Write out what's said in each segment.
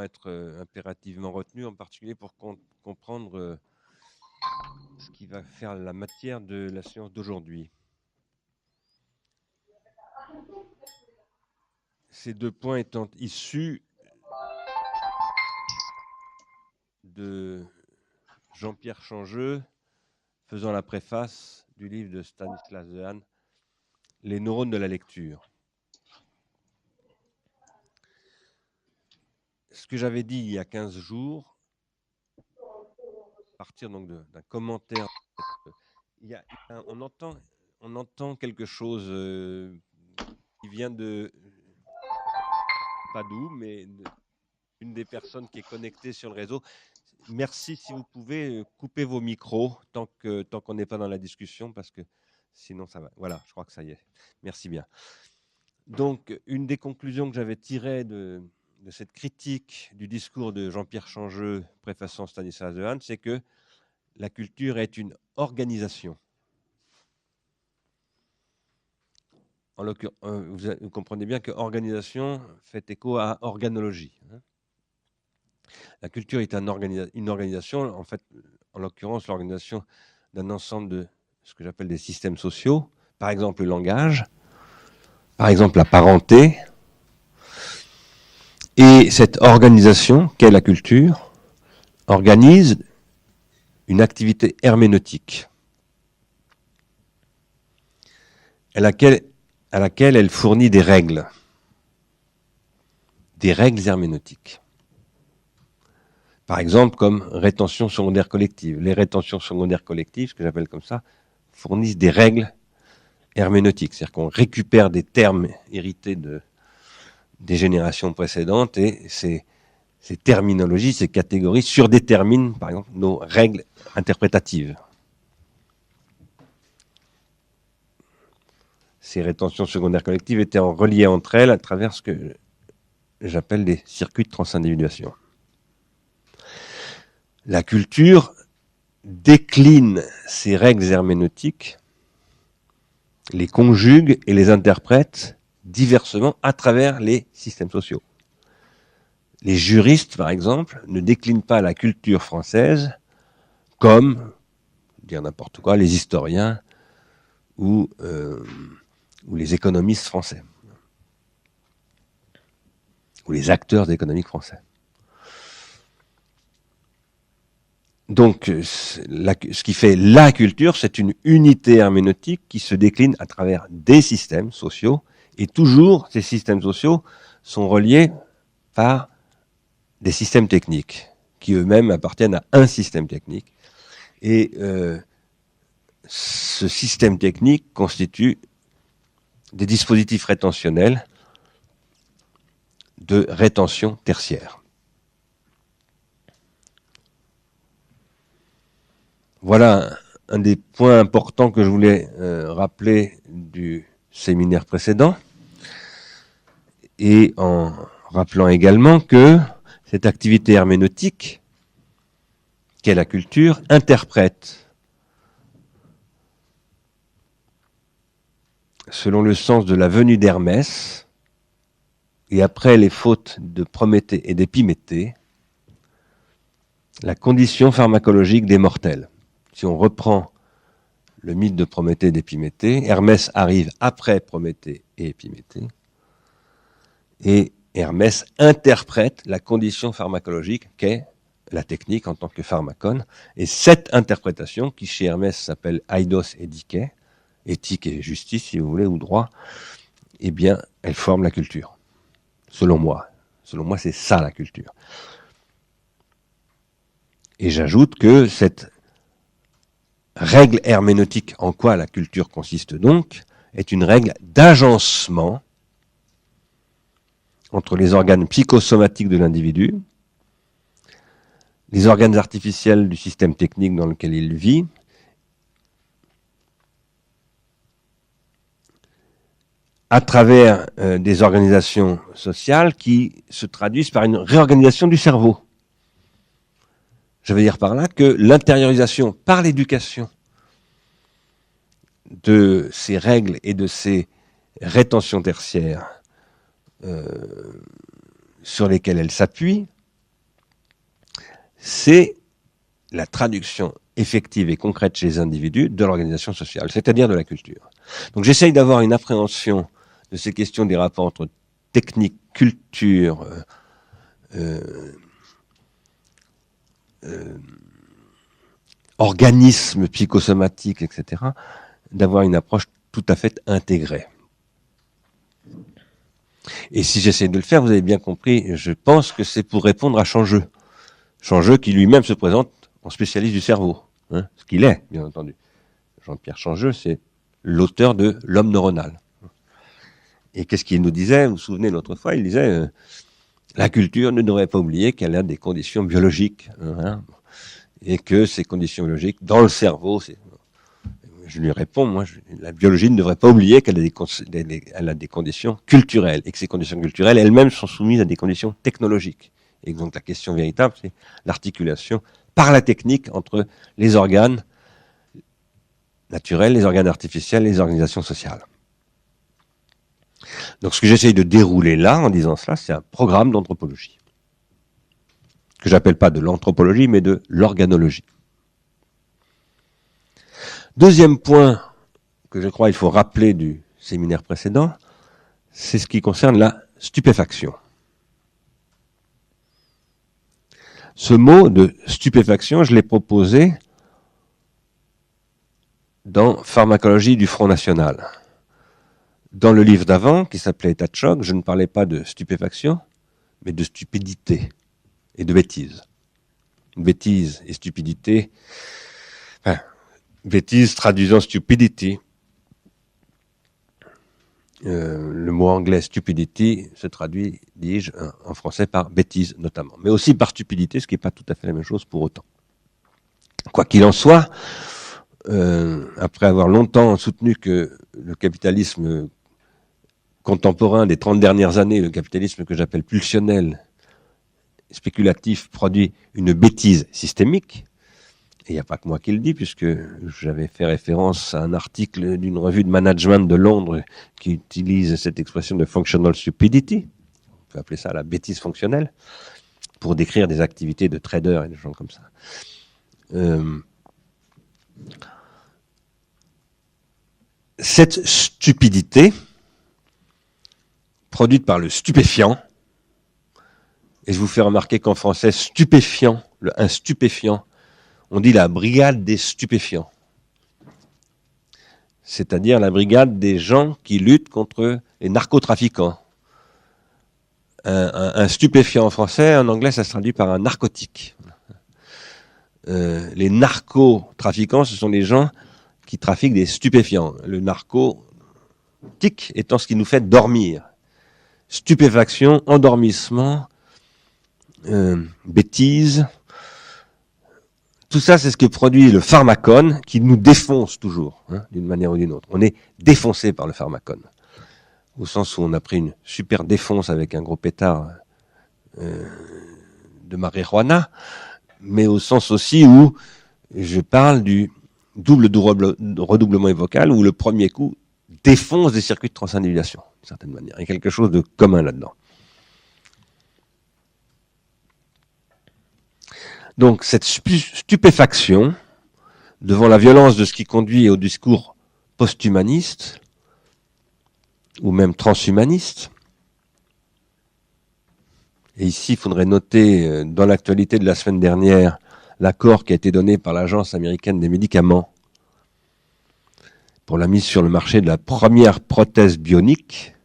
être impérativement retenu, en particulier pour comprendre ce qui va faire la matière de la séance d'aujourd'hui. Ces deux points étant issus de Jean-Pierre Changeux, faisant la préface du livre de Stanislas Dehaene, Les neurones de la lecture. Ce que j'avais dit il y a 15 jours, à partir donc d'un commentaire, on entend quelque chose qui vient de, pas d'où, mais une des personnes qui est connectée sur le réseau. Merci, si vous pouvez couper vos micros tant qu'on n'est pas dans la discussion, parce que sinon ça va. Voilà, je crois que ça y est. Merci bien. Donc, une des conclusions que j'avais tirées de cette critique du discours de Jean-Pierre Changeux, préfaçant Stanislas Dehaene, c'est que la culture est une organisation. En l'occurrence, vous comprenez bien que organisation fait écho à organologie. La culture est une organisation, en fait, en l'occurrence, l'organisation d'un ensemble de ce que j'appelle des systèmes sociaux, par exemple le langage, par exemple la parenté. Et cette organisation, qu'est la culture, organise une activité herméneutique à laquelle elle fournit des règles herméneutiques. Par exemple, comme rétention secondaire collective. Les rétentions secondaires collectives, ce que j'appelle comme ça, fournissent des règles herméneutiques. C'est-à-dire qu'on récupère des termes hérités des générations précédentes et ces terminologies, ces catégories surdéterminent, par exemple, nos règles interprétatives. Ces rétentions secondaires collectives étaient reliées entre elles à travers ce que j'appelle des circuits de transindividuation. La culture décline ces règles herméneutiques, les conjugue et les interprète diversement à travers les systèmes sociaux. Les juristes, par exemple, ne déclinent pas la culture française comme, dire n'importe quoi, les historiens ou les économistes français, ou les acteurs économiques français. Donc, ce qui fait la culture, c'est une unité herméneutique qui se décline à travers des systèmes sociaux, et toujours, ces systèmes sociaux sont reliés par des systèmes techniques, qui eux-mêmes appartiennent à un système technique. Et ce système technique constitue des dispositifs rétentionnels de rétention tertiaire. Voilà un des points importants que je voulais rappeler du séminaire précédent, et en rappelant également que cette activité herméneutique, qu'est la culture, interprète, selon le sens de la venue d'Hermès, et après les fautes de Prométhée et d'Épiméthée, la condition pharmacologique des mortels. Si on reprend le mythe de Prométhée et d'Épiméthée, Hermès arrive après Prométhée et Épiméthée, et Hermès interprète la condition pharmacologique qu'est la technique en tant que pharmacone, et cette interprétation, qui chez Hermès s'appelle eidos et dikē, éthique et justice si vous voulez, ou droit, eh bien elle forme la culture, selon moi. Selon moi, c'est ça la culture. Et j'ajoute que cette règle herméneutique, en quoi la culture consiste donc, est une règle d'agencement entre les organes psychosomatiques de l'individu, les organes artificiels du système technique dans lequel il vit, à travers des organisations sociales qui se traduisent par une réorganisation du cerveau. Je veux dire par là que l'intériorisation par l'éducation de ces règles et de ces rétentions tertiaires sur lesquelles elle s'appuie c'est la traduction effective et concrète chez les individus de l'organisation sociale, c'est-à-dire de la culture. Donc j'essaye d'avoir une appréhension de ces questions des rapports entre technique, culture, organismes psychosomatiques, etc., d'avoir une approche tout à fait intégrée. Et si j'essaie de le faire, vous avez bien compris, je pense que c'est pour répondre à Changeux. Changeux qui lui-même se présente en spécialiste du cerveau, hein, ce qu'il est, bien entendu. Jean-Pierre Changeux, c'est l'auteur de L'homme neuronal. Et qu'est-ce qu'il nous disait? Vous vous souvenez l'autre fois, il disait la culture ne devrait pas oublier qu'elle a des conditions biologiques, hein, et que ces conditions biologiques, dans le cerveau, je lui réponds, moi, la biologie ne devrait pas oublier qu'elle a des conditions culturelles, et que ces conditions culturelles elles-mêmes sont soumises à des conditions technologiques. Et donc la question véritable, c'est l'articulation par la technique entre les organes naturels, les organes artificiels et les organisations sociales. Donc ce que j'essaye de dérouler là, en disant cela, c'est un programme d'anthropologie, que j'appelle pas de l'anthropologie, mais de l'organologie. Deuxième point que je crois il faut rappeler du séminaire précédent, c'est ce qui concerne la stupéfaction. Ce mot de stupéfaction, je l'ai proposé dans Pharmacologie du Front National. Dans le livre d'avant, qui s'appelait État de choc, je ne parlais pas de stupéfaction, mais de stupidité et de bêtise. Bêtise et stupidité, enfin, bêtise traduisant stupidity. Le mot anglais stupidity se traduit, dis-je, en français par bêtise notamment, mais aussi par stupidité, ce qui n'est pas tout à fait la même chose pour autant. Quoi qu'il en soit, après avoir longtemps soutenu que le capitalisme contemporain des 30 dernières années, le capitalisme que j'appelle pulsionnel, spéculatif, produit une bêtise systémique, et il n'y a pas que moi qui le dis, puisque j'avais fait référence à un article d'une revue de management de Londres qui utilise cette expression de functional stupidity, on peut appeler ça la bêtise fonctionnelle, pour décrire des activités de traders et des gens comme ça. Cette stupidité, produite par le stupéfiant, et je vous fais remarquer qu'en français, stupéfiant, un stupéfiant, on dit la brigade des stupéfiants. C'est-à-dire la brigade des gens qui luttent contre les narcotrafiquants. Un stupéfiant en français, en anglais, ça se traduit par un narcotique. Les narcotrafiquants, ce sont les gens qui trafiquent des stupéfiants. Le narcotique étant ce qui nous fait dormir. Stupéfaction, endormissement, bêtise. Tout ça, c'est ce que produit le pharmacone qui nous défonce toujours, hein, d'une manière ou d'une autre. On est défoncé par le pharmacone. Au sens où on a pris une super défonce avec un gros pétard de marijuana, mais au sens aussi où je parle du double redoublement vocal, où le premier coup défonce des circuits de transindividuation, d'une certaine manière. Il y a quelque chose de commun là-dedans. Donc cette stupéfaction devant la violence de ce qui conduit au discours post-humaniste, ou même transhumaniste, et ici il faudrait noter dans l'actualité de la semaine dernière l'accord qui a été donné par l'Agence américaine des médicaments pour la mise sur le marché de la première prothèse bionique,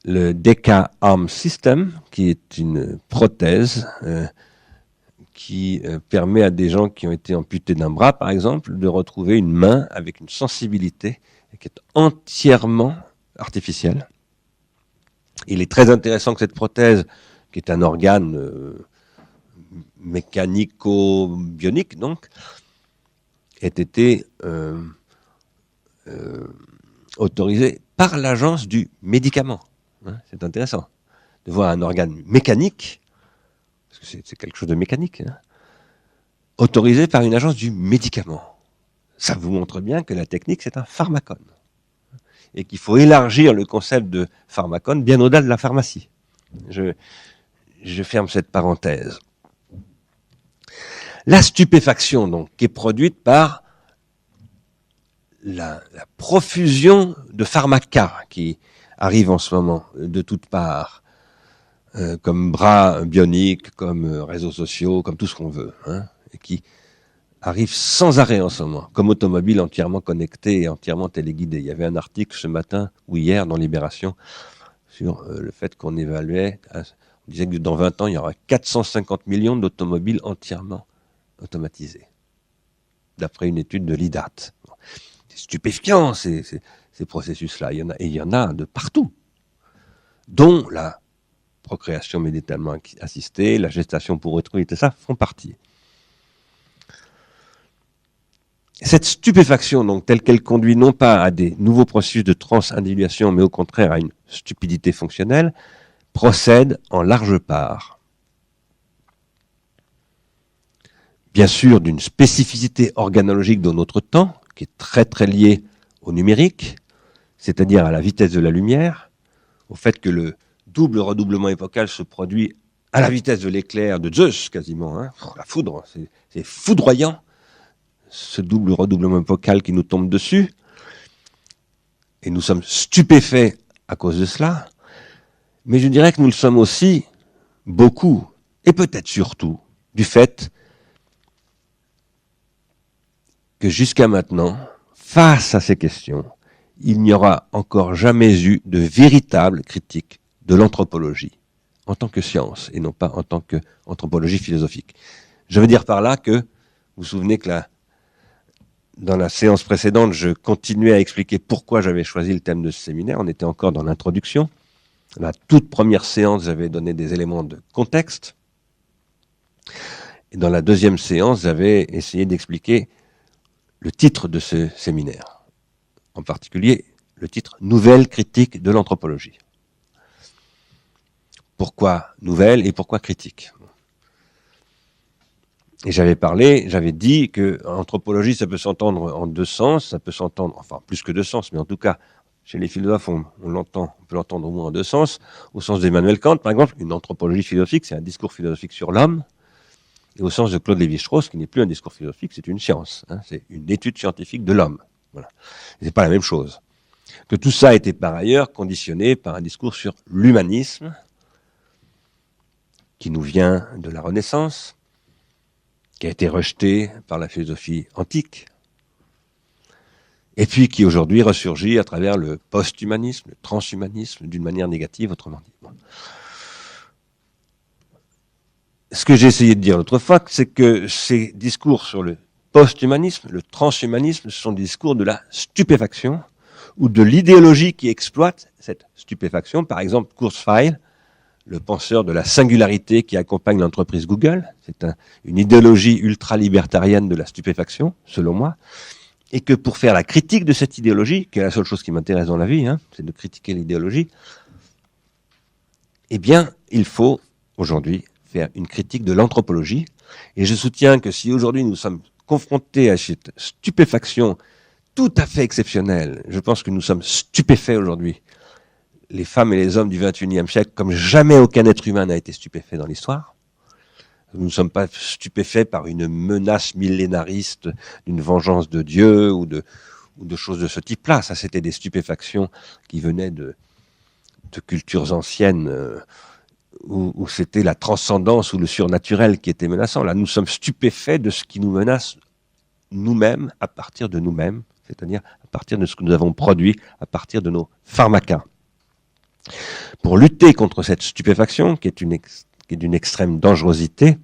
le DECA Arm System, qui est une prothèse qui permet à des gens qui ont été amputés d'un bras, par exemple, de retrouver une main avec une sensibilité qui est entièrement artificielle. Il est très intéressant que cette prothèse, qui est un organe mécanico-bionique, donc, ait été autorisée par l'Agence du médicament. C'est intéressant de voir un organe mécanique, parce que c'est quelque chose de mécanique, hein, autorisé par une agence du médicament. Ça vous montre bien que la technique, c'est un pharmacone. Et qu'il faut élargir le concept de pharmacone bien au-delà de la pharmacie. je ferme cette parenthèse. La stupéfaction, donc, qui est produite par la profusion de pharmacas qui arrivent en ce moment de toutes parts, comme bras bioniques, comme réseaux sociaux, comme tout ce qu'on veut, hein, et qui arrivent sans arrêt en ce moment, comme automobile entièrement connectée et entièrement téléguidée. Il y avait un article ce matin ou hier dans Libération sur le fait qu'on évaluait, on disait que dans 20 ans, il y aura 450 millions d'automobiles entièrement automatisées, d'après une étude de l'IDAT. C'est stupéfiant, ces processus-là. Il y en a de partout, dont la procréation médicalement assistée, la gestation pour autrui, tout ça font partie. Cette stupéfaction, donc, telle qu'elle conduit non pas à des nouveaux processus de transindividuation, mais au contraire à une stupidité fonctionnelle, procède en large part, bien sûr, d'une spécificité organologique de notre temps, qui est très très liée au numérique, c'est-à-dire à la vitesse de la lumière, au fait que le double redoublement épocal se produit à la vitesse de l'éclair de Zeus, quasiment, hein. La foudre, c'est foudroyant, ce double redoublement épocal qui nous tombe dessus, et nous sommes stupéfaits à cause de cela, mais je dirais que nous le sommes aussi beaucoup, et peut-être surtout, du fait que jusqu'à maintenant, face à ces questions, il n'y aura encore jamais eu de véritable critique de l'anthropologie en tant que science et non pas en tant qu'anthropologie philosophique. Je veux dire par là que, vous vous souvenez que dans la séance précédente, je continuais à expliquer pourquoi j'avais choisi le thème de ce séminaire. On était encore dans l'introduction. La toute première séance, j'avais donné des éléments de contexte. Et dans la deuxième séance, j'avais essayé d'expliquer le titre de ce séminaire. En particulier, le titre « Nouvelle critique de l'anthropologie ». Pourquoi nouvelle et pourquoi critique ? Et j'avais dit que anthropologie, ça peut s'entendre en deux sens, ça peut s'entendre, enfin plus que deux sens, mais en tout cas, chez les philosophes, on peut l'entendre au moins en deux sens. Au sens d'Emmanuel Kant, par exemple, une anthropologie philosophique, c'est un discours philosophique sur l'homme. Et au sens de Claude Lévi-Strauss, qui n'est plus un discours philosophique, c'est une science, hein, c'est une étude scientifique de l'homme. Voilà. Et c'est pas la même chose. Que tout ça était par ailleurs conditionné par un discours sur l'humanisme, qui nous vient de la Renaissance, qui a été rejeté par la philosophie antique, et puis qui aujourd'hui ressurgit à travers le post-humanisme, le transhumanisme, d'une manière négative, autrement dit. Bon. Ce que j'ai essayé de dire l'autre fois, c'est que ces discours sur le post-humanisme, le transhumanisme, ce sont des discours de la stupéfaction, ou de l'idéologie qui exploite cette stupéfaction. Par exemple, Kurzweil, le penseur de la singularité qui accompagne l'entreprise Google, c'est une idéologie ultra-libertarienne de la stupéfaction, selon moi, et que pour faire la critique de cette idéologie, qui est la seule chose qui m'intéresse dans la vie, hein, c'est de critiquer l'idéologie, eh bien, il faut aujourd'hui faire une critique de l'anthropologie, et je soutiens que si aujourd'hui nous sommes confrontés à cette stupéfaction tout à fait exceptionnelle, je pense que nous sommes stupéfaits aujourd'hui, les femmes et les hommes du XXIe siècle, comme jamais aucun être humain n'a été stupéfait dans l'histoire. Nous ne sommes pas stupéfaits par une menace millénariste d'une vengeance de Dieu ou de choses de ce type-là. Ça, c'était des stupéfactions qui venaient de cultures anciennes où c'était la transcendance ou le surnaturel qui était menaçant. Là, nous sommes stupéfaits de ce qui nous menace nous-mêmes, à partir de nous-mêmes, c'est-à-dire à partir de ce que nous avons produit, à partir de nos pharmacas. Pour lutter contre cette stupéfaction, qui est d'une extrême dangerosité,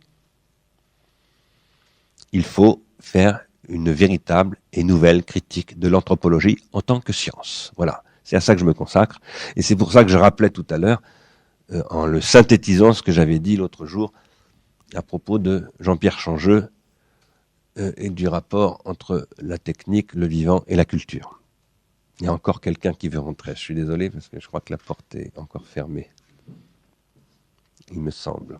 il faut faire une véritable et nouvelle critique de l'anthropologie en tant que science. Voilà, c'est à ça que je me consacre. Et c'est pour ça que je rappelais tout à l'heure, en le synthétisant, ce que j'avais dit l'autre jour à propos de Jean-Pierre Changeux et du rapport entre la technique, le vivant et la culture. Il y a encore quelqu'un qui veut rentrer. Je suis désolé parce que je crois que la porte est encore fermée. Il me semble.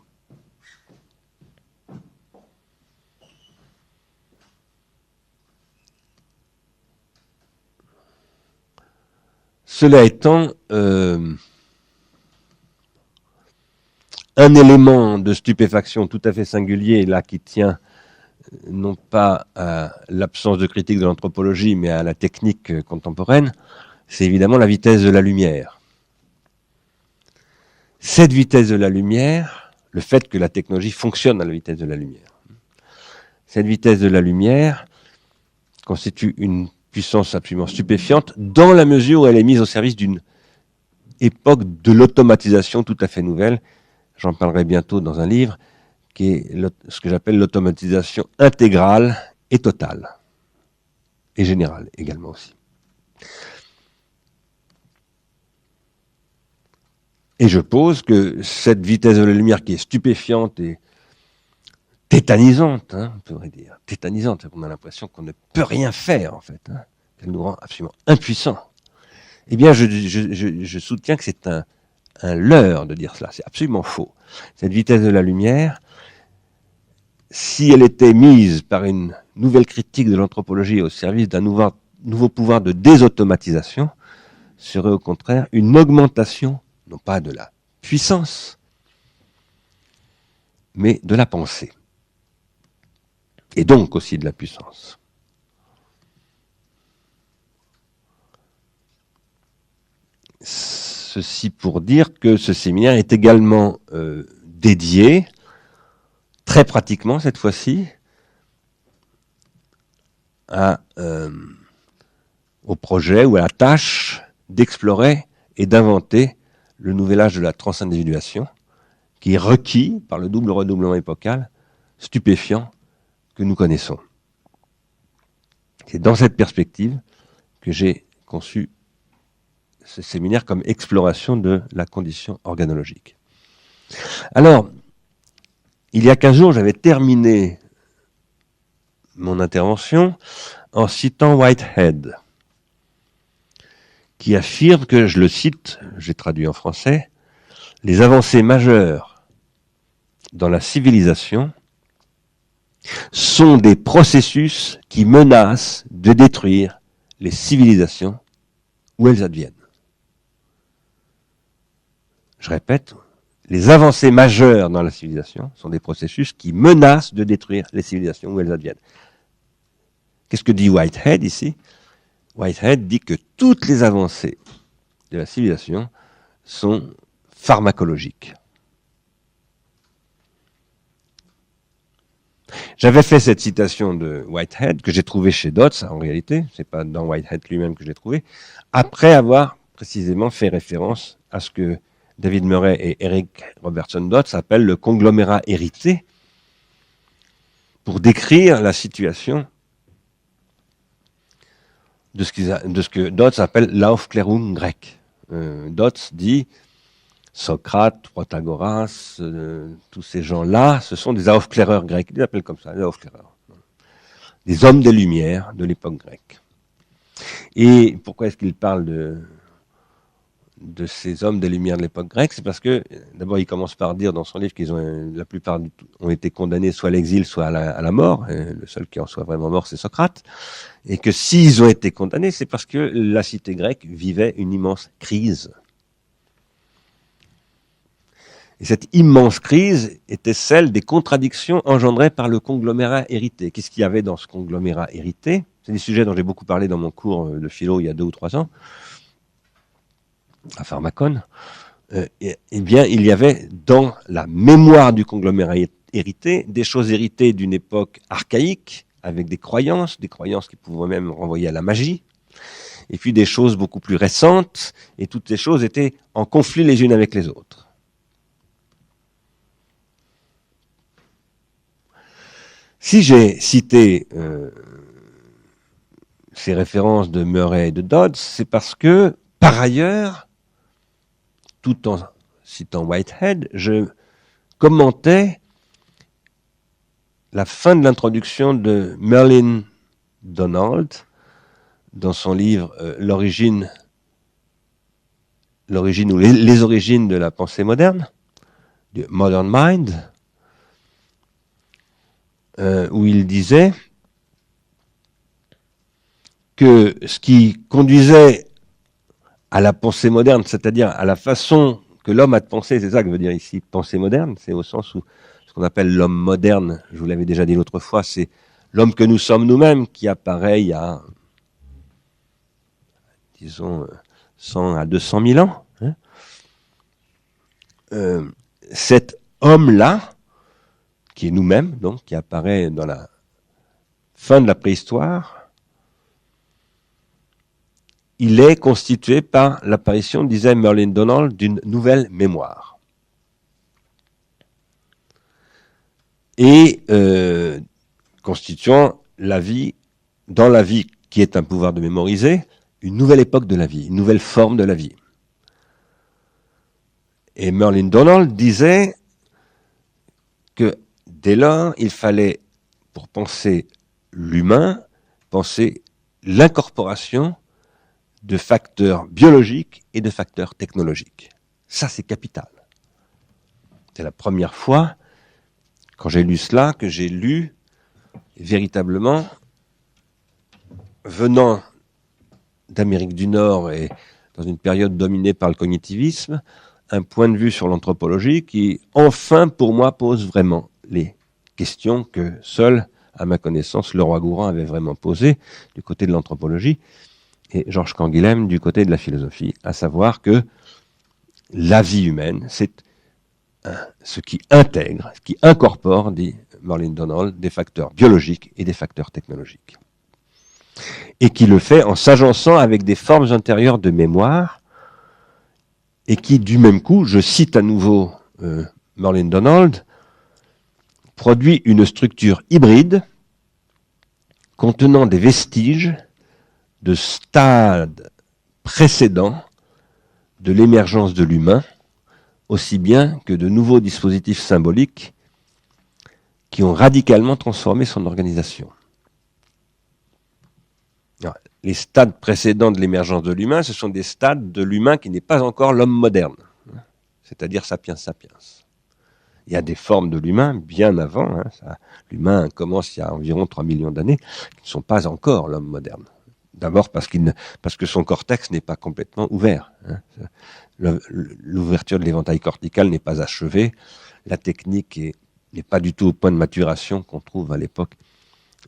Cela étant, un élément de stupéfaction tout à fait singulier, là, qui tient non pas à l'absence de critique de l'anthropologie, mais à la technique contemporaine, c'est évidemment la vitesse de la lumière. Cette vitesse de la lumière, le fait que la technologie fonctionne à la vitesse de la lumière, cette vitesse de la lumière constitue une puissance absolument stupéfiante dans la mesure où elle est mise au service d'une époque de l'automatisation tout à fait nouvelle. J'en parlerai bientôt dans un livre, qui est ce que j'appelle l'automatisation intégrale et totale, et générale également aussi. Et je pose que cette vitesse de la lumière qui est stupéfiante et tétanisante, on pourrait dire, tétanisante, on a l'impression qu'on ne peut rien faire en fait, qu'elle nous rend absolument impuissants. Eh bien, je soutiens que c'est un leurre de dire cela, c'est absolument faux. Cette vitesse de la lumière, si elle était mise par une nouvelle critique de l'anthropologie au service d'un nouveau pouvoir de désautomatisation, serait au contraire une augmentation, non pas de la puissance, mais de la pensée. Et donc aussi de la puissance. Ceci pour dire que ce séminaire est également dédié, très pratiquement cette fois-ci, au projet ou à la tâche d'explorer et d'inventer le nouvel âge de la transindividuation, qui est requis par le double redoublement épocal stupéfiant que nous connaissons. C'est dans cette perspective que j'ai conçu ce séminaire comme exploration de la condition organologique. Alors, il y a 15 jours, j'avais terminé mon intervention en citant Whitehead, qui affirme que, je le cite, j'ai traduit en français, les avancées majeures dans la civilisation sont des processus qui menacent de détruire les civilisations où elles adviennent. Je répète, les avancées majeures dans la civilisation sont des processus qui menacent de détruire les civilisations où elles adviennent. Qu'est-ce que dit Whitehead ici ? Whitehead dit que toutes les avancées de la civilisation sont pharmacologiques. J'avais fait cette citation de Whitehead, que j'ai trouvée chez Dodds, en réalité, c'est pas dans Whitehead lui-même que je l'ai trouvée, après avoir précisément fait référence à ce que David Murray et Eric Robertson Dodds appellent le conglomérat hérité, pour décrire la situation de ce que Dodds appelle l'Aufklärung grecque. Dodds dit Socrate, Protagoras, tous ces gens-là, ce sont des Aufkläreurs grecs. Ils les appellent comme ça, des Aufkläreurs. Des hommes des Lumières de l'époque grecque. Et pourquoi est-ce qu'il parle de ces hommes des Lumières de l'époque grecque? C'est parce que, d'abord, il commence par dire dans son livre qu'ils ont, la plupart ont été condamnés soit à l'exil, soit à la mort. Et le seul qui en soit vraiment mort, c'est Socrate. Et que s'ils ont été condamnés, c'est parce que la cité grecque vivait une immense crise. Et cette immense crise était celle des contradictions engendrées par le conglomérat hérité. Qu'est-ce qu'il y avait dans ce conglomérat hérité? C'est des sujets dont j'ai beaucoup parlé dans mon cours de philo il y a 2 ou 3 ans, à Pharmacon. Eh bien, il y avait dans la mémoire du conglomérat hérité des choses héritées d'une époque archaïque, avec des croyances qui pouvaient même renvoyer à la magie, et puis des choses beaucoup plus récentes, et toutes ces choses étaient en conflit les unes avec les autres. Si j'ai cité ces références de Murray et de Dodds, c'est parce que, par ailleurs, tout en citant Whitehead, je commentais la fin de l'introduction de Merlin Donald dans son livre L'origine ou les origines de la pensée moderne, de Modern Mind, où il disait que ce qui conduisait à la pensée moderne, c'est-à-dire à la façon que l'homme a de pensée, c'est ça que veut dire ici pensée moderne, c'est au sens où ce qu'on appelle l'homme moderne, je vous l'avais déjà dit l'autre fois, c'est l'homme que nous sommes nous-mêmes qui apparaît il y a, disons, 100 à 200 000 ans. Hein. Cet homme-là, qui est nous-mêmes, donc, qui apparaît dans la fin de la préhistoire, il est constitué par l'apparition, disait Merlin Donald, d'une nouvelle mémoire. Et constituant la vie, dans la vie qui est un pouvoir de mémoriser, une nouvelle époque de la vie, une nouvelle forme de la vie. Et Merlin Donald disait que dès lors, il fallait, pour penser l'humain, penser l'incorporation de facteurs biologiques et de facteurs technologiques. Ça, c'est capital. C'est la première fois, quand j'ai lu cela, que j'ai lu véritablement, venant d'Amérique du Nord et dans une période dominée par le cognitivisme, un point de vue sur l'anthropologie qui, enfin, pour moi, pose vraiment les questions que seul, à ma connaissance, Leroi-Gourhan avait vraiment posées du côté de l'anthropologie et Georges Canguilhem du côté de la philosophie, à savoir que la vie humaine, c'est ce qui intègre, ce qui incorpore, dit Merlin Donald, des facteurs biologiques et des facteurs technologiques. Et qui le fait en s'agençant avec des formes intérieures de mémoire et qui, du même coup, je cite à nouveau Merlin Donald, produit une structure hybride contenant des vestiges de stades précédents de l'émergence de l'humain, aussi bien que de nouveaux dispositifs symboliques qui ont radicalement transformé son organisation. Alors, les stades précédents de l'émergence de l'humain, ce sont des stades de l'humain qui n'est pas encore l'homme moderne, c'est-à-dire sapiens sapiens. Il y a des formes de l'humain bien avant, l'humain commence il y a environ 3 millions d'années, qui ne sont pas encore l'homme moderne. D'abord parce que son cortex n'est pas complètement ouvert. L'ouverture de l'éventail cortical n'est pas achevée. La technique n'est pas du tout au point de maturation qu'on trouve à l'époque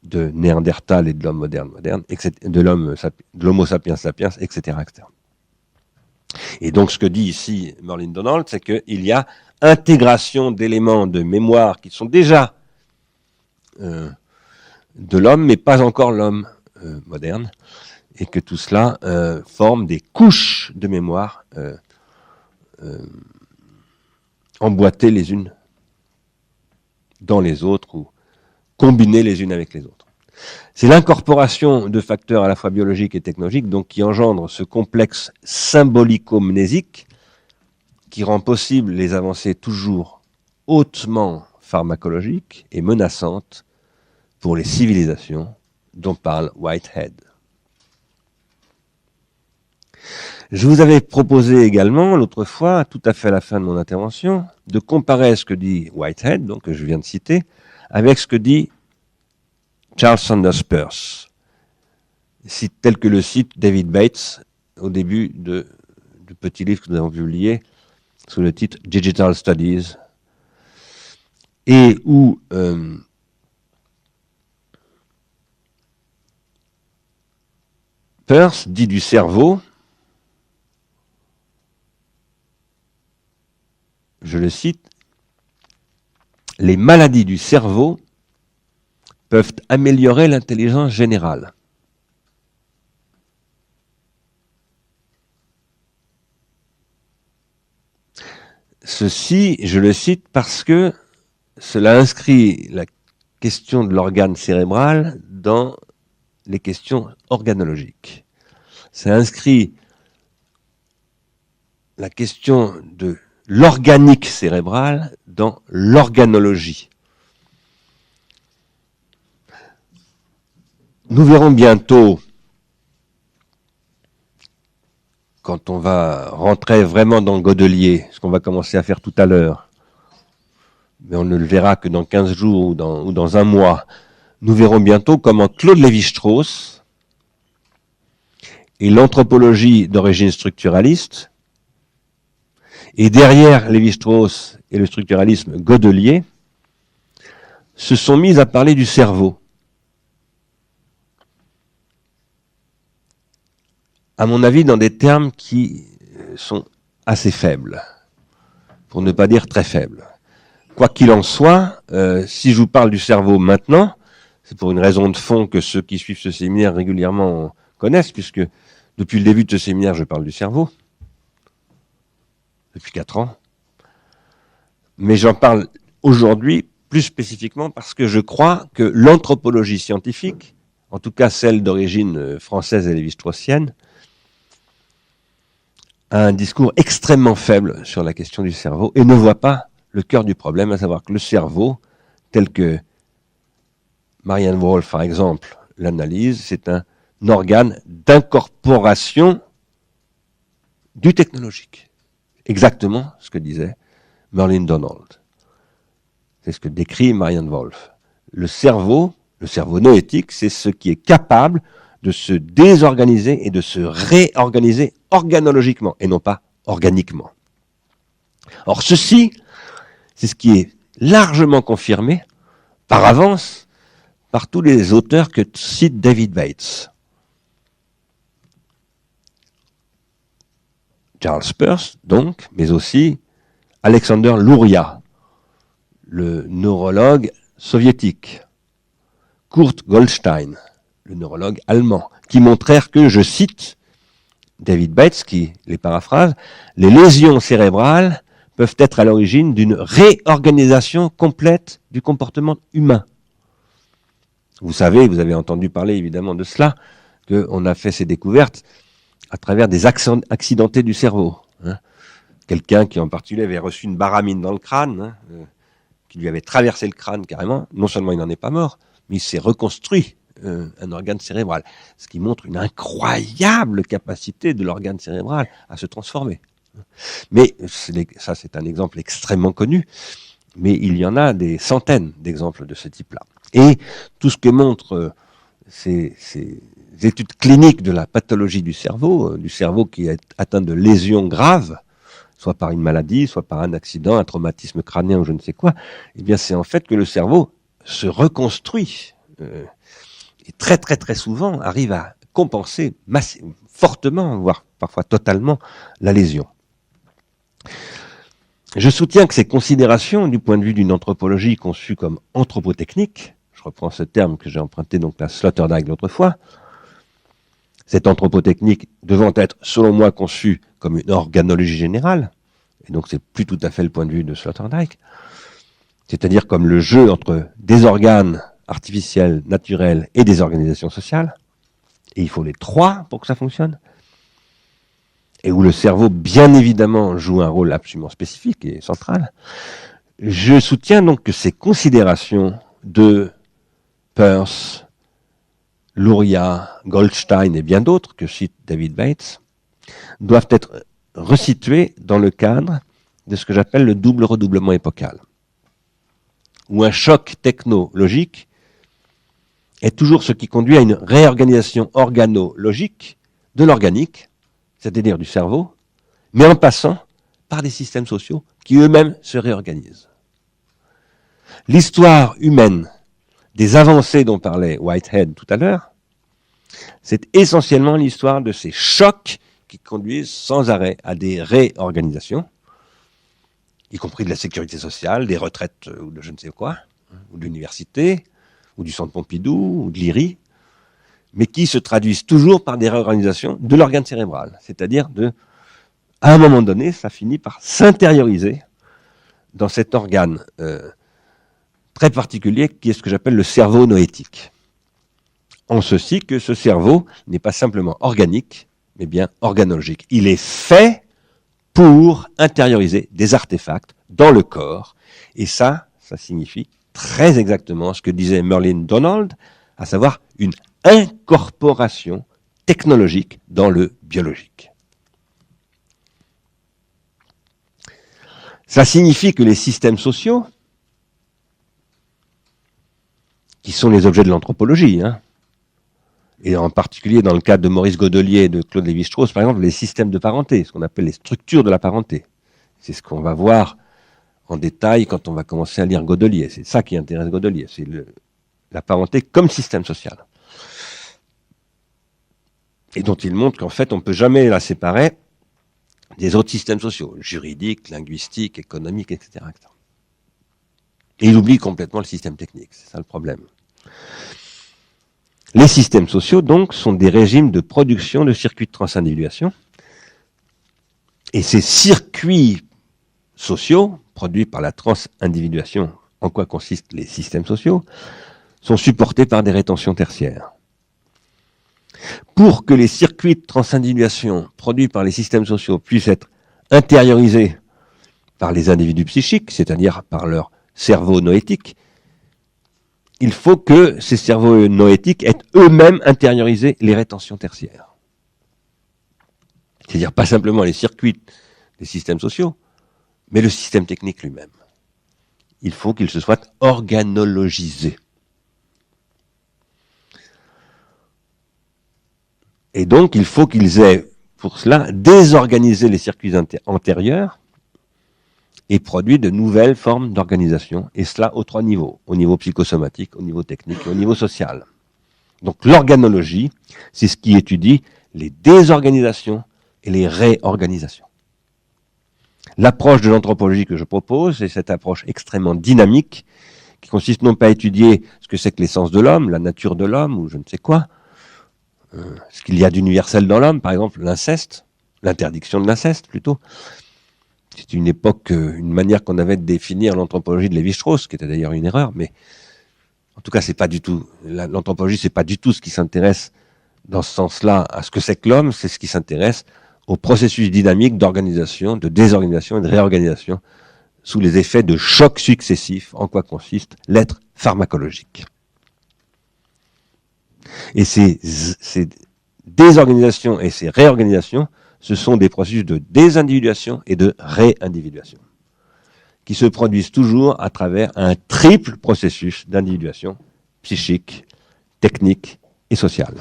de Néandertal et de l'homme moderne, de l'homo sapiens sapiens, etc., etc. Et donc ce que dit ici Merlin Donald, c'est qu'il y a intégration d'éléments de mémoire qui sont déjà de l'homme, mais pas encore l'homme moderne, et que tout cela forme des couches de mémoire emboîtées les unes dans les autres ou combinées les unes avec les autres. C'est l'incorporation de facteurs à la fois biologiques et technologiques donc qui engendre ce complexe symbolico-mnésique qui rend possible les avancées toujours hautement pharmacologiques et menaçantes pour les civilisations dont parle Whitehead. Je vous avais proposé également, l'autre fois, tout à fait à la fin de mon intervention, de comparer ce que dit Whitehead, donc que je viens de citer, avec ce que dit Charles Sanders Peirce, tel que le cite David Bates au début du petit livre que nous avons publié sous le titre Digital Studies, et où Peirce dit du cerveau, je le cite, les maladies du cerveau peuvent améliorer l'intelligence générale. Ceci, je le cite parce que cela inscrit la question de l'organe cérébral dans les questions organologiques. Ça inscrit la question de l'organique cérébral dans l'organologie. Nous verrons bientôt, quand on va rentrer vraiment dans Godelier, ce qu'on va commencer à faire tout à l'heure, mais on ne le verra que dans 15 jours ou dans un mois, nous verrons bientôt comment Claude Lévi-Strauss et l'anthropologie d'origine structuraliste et derrière Lévi-Strauss et le structuralisme godelier, se sont mis à parler du cerveau. À mon avis, dans des termes qui sont assez faibles, pour ne pas dire très faibles. Quoi qu'il en soit, si je vous parle du cerveau maintenant, c'est pour une raison de fond que ceux qui suivent ce séminaire régulièrement connaissent, puisque depuis le début de ce séminaire, je parle du cerveau, depuis 4 ans. Mais j'en parle aujourd'hui plus spécifiquement parce que je crois que l'anthropologie scientifique, en tout cas celle d'origine française et lévi-straussienne, a un discours extrêmement faible sur la question du cerveau et ne voit pas le cœur du problème, à savoir que le cerveau, tel que Marianne Wolf, par exemple, l'analyse, c'est un organe d'incorporation du technologique. Exactement ce que disait Merlin Donald. C'est ce que décrit Marianne Wolf. Le cerveau noétique, c'est ce qui est capable de se désorganiser et de se réorganiser organologiquement et non pas organiquement. Or, ceci, c'est ce qui est largement confirmé par avance par tous les auteurs que cite David Bates. Charles Peirce, donc, mais aussi Alexander Luria, le neurologue soviétique, Kurt Goldstein, le neurologue allemand, qui montrèrent que, je cite David Bates, qui les paraphrase, les lésions cérébrales peuvent être à l'origine d'une réorganisation complète du comportement humain. Vous savez, vous avez entendu parler évidemment de cela, qu'on a fait ces découvertes à travers des accidentés du cerveau. Quelqu'un qui en particulier avait reçu une baramine dans le crâne, qui lui avait traversé le crâne carrément, non seulement il n'en est pas mort, mais il s'est reconstruit un organe cérébral, ce qui montre une incroyable capacité de l'organe cérébral à se transformer. Mais ça, c'est un exemple extrêmement connu, mais il y en a des centaines d'exemples de ce type-là. Et tout ce que montrent ces études cliniques de la pathologie du cerveau qui est atteint de lésions graves, soit par une maladie, soit par un accident, un traumatisme crânien ou je ne sais quoi, eh bien c'est en fait que le cerveau se reconstruit et très très très souvent arrive à compenser fortement, voire parfois totalement, la lésion. Je soutiens que ces considérations, du point de vue d'une anthropologie conçue comme anthropotechnique, je reprends ce terme que j'ai emprunté donc à Sloterdijk l'autre fois, cette anthropotechnique devant être, selon moi, conçue comme une organologie générale, et donc c'est plus tout à fait le point de vue de Sloterdijk, c'est-à-dire comme le jeu entre des organes artificiels, naturels et des organisations sociales, et il faut les trois pour que ça fonctionne, et où le cerveau, bien évidemment, joue un rôle absolument spécifique et central. Je soutiens donc que ces considérations de Peirce, Luria, Goldstein et bien d'autres que cite David Bates doivent être resituées dans le cadre de ce que j'appelle le double redoublement épocal, où un choc technologique est toujours ce qui conduit à une réorganisation organologique de l'organique, c'est-à-dire du cerveau, mais en passant par des systèmes sociaux qui eux-mêmes se réorganisent. L'histoire humaine des avancées dont parlait Whitehead tout à l'heure, c'est essentiellement l'histoire de ces chocs qui conduisent sans arrêt à des réorganisations, y compris de la sécurité sociale, des retraites ou de je ne sais quoi, ou de l'université, ou du centre Pompidou, ou de l'IRI, mais qui se traduisent toujours par des réorganisations de l'organe cérébral. C'est-à-dire, à un moment donné, ça finit par s'intérioriser dans cet organe très particulier qui est ce que j'appelle le cerveau noétique. En ceci que ce cerveau n'est pas simplement organique, mais bien organologique. Il est fait pour intérioriser des artefacts dans le corps. Et ça signifie très exactement ce que disait Merlin Donald, à savoir une incorporation technologique dans le biologique. Ça signifie que les systèmes sociaux, qui sont les objets de l'anthropologie, et en particulier dans le cas de Maurice Godelier et de Claude Lévi-Strauss, par exemple, les systèmes de parenté, ce qu'on appelle les structures de la parenté, C'est ce qu'on va voir en détail quand on va commencer à lire Godelier. C'est ça qui intéresse Godelier, c'est la parenté comme système social. Et dont il montre qu'en fait, on ne peut jamais la séparer des autres systèmes sociaux, juridiques, linguistiques, économiques, etc. Et il oublie complètement le système technique, c'est ça le problème. Les systèmes sociaux, donc, sont des régimes de production de circuits de transindividuation. Et ces circuits sociaux, produits par la transindividuation, en quoi consistent les systèmes sociaux, sont supportés par des rétentions tertiaires. Pour que les circuits de transindividuation produits par les systèmes sociaux puissent être intériorisés par les individus psychiques, c'est-à-dire par leur cerveau noétique, il faut que ces cerveaux noétiques aient eux-mêmes intériorisé les rétentions tertiaires. C'est-à-dire pas simplement les circuits des systèmes sociaux, mais le système technique lui-même. Il faut qu'il se soit organologisé. Et donc, il faut qu'ils aient, pour cela, désorganisé les circuits antérieurs et produit de nouvelles formes d'organisation, et cela aux trois niveaux, au niveau psychosomatique, au niveau technique et au niveau social. Donc l'organologie, c'est ce qui étudie les désorganisations et les réorganisations. L'approche de l'anthropologie que je propose, c'est cette approche extrêmement dynamique, qui consiste non pas à étudier ce que c'est que l'essence de l'homme, la nature de l'homme, ou je ne sais quoi, ce qu'il y a d'universel dans l'homme, par exemple l'inceste, l'interdiction de l'inceste plutôt. C'est une époque, une manière qu'on avait de définir l'anthropologie de Lévi-Strauss, qui était d'ailleurs une erreur, mais en tout cas, c'est pas du tout, l'anthropologie, c'est pas du tout ce qui s'intéresse dans ce sens-là à ce que c'est que l'homme, c'est ce qui s'intéresse au processus dynamique d'organisation, de désorganisation et de réorganisation sous les effets de chocs successifs, en quoi consiste l'être pharmacologique. Et ces désorganisations et ces réorganisations, ce sont des processus de désindividuation et de réindividuation, qui se produisent toujours à travers un triple processus d'individuation psychique, technique et sociale.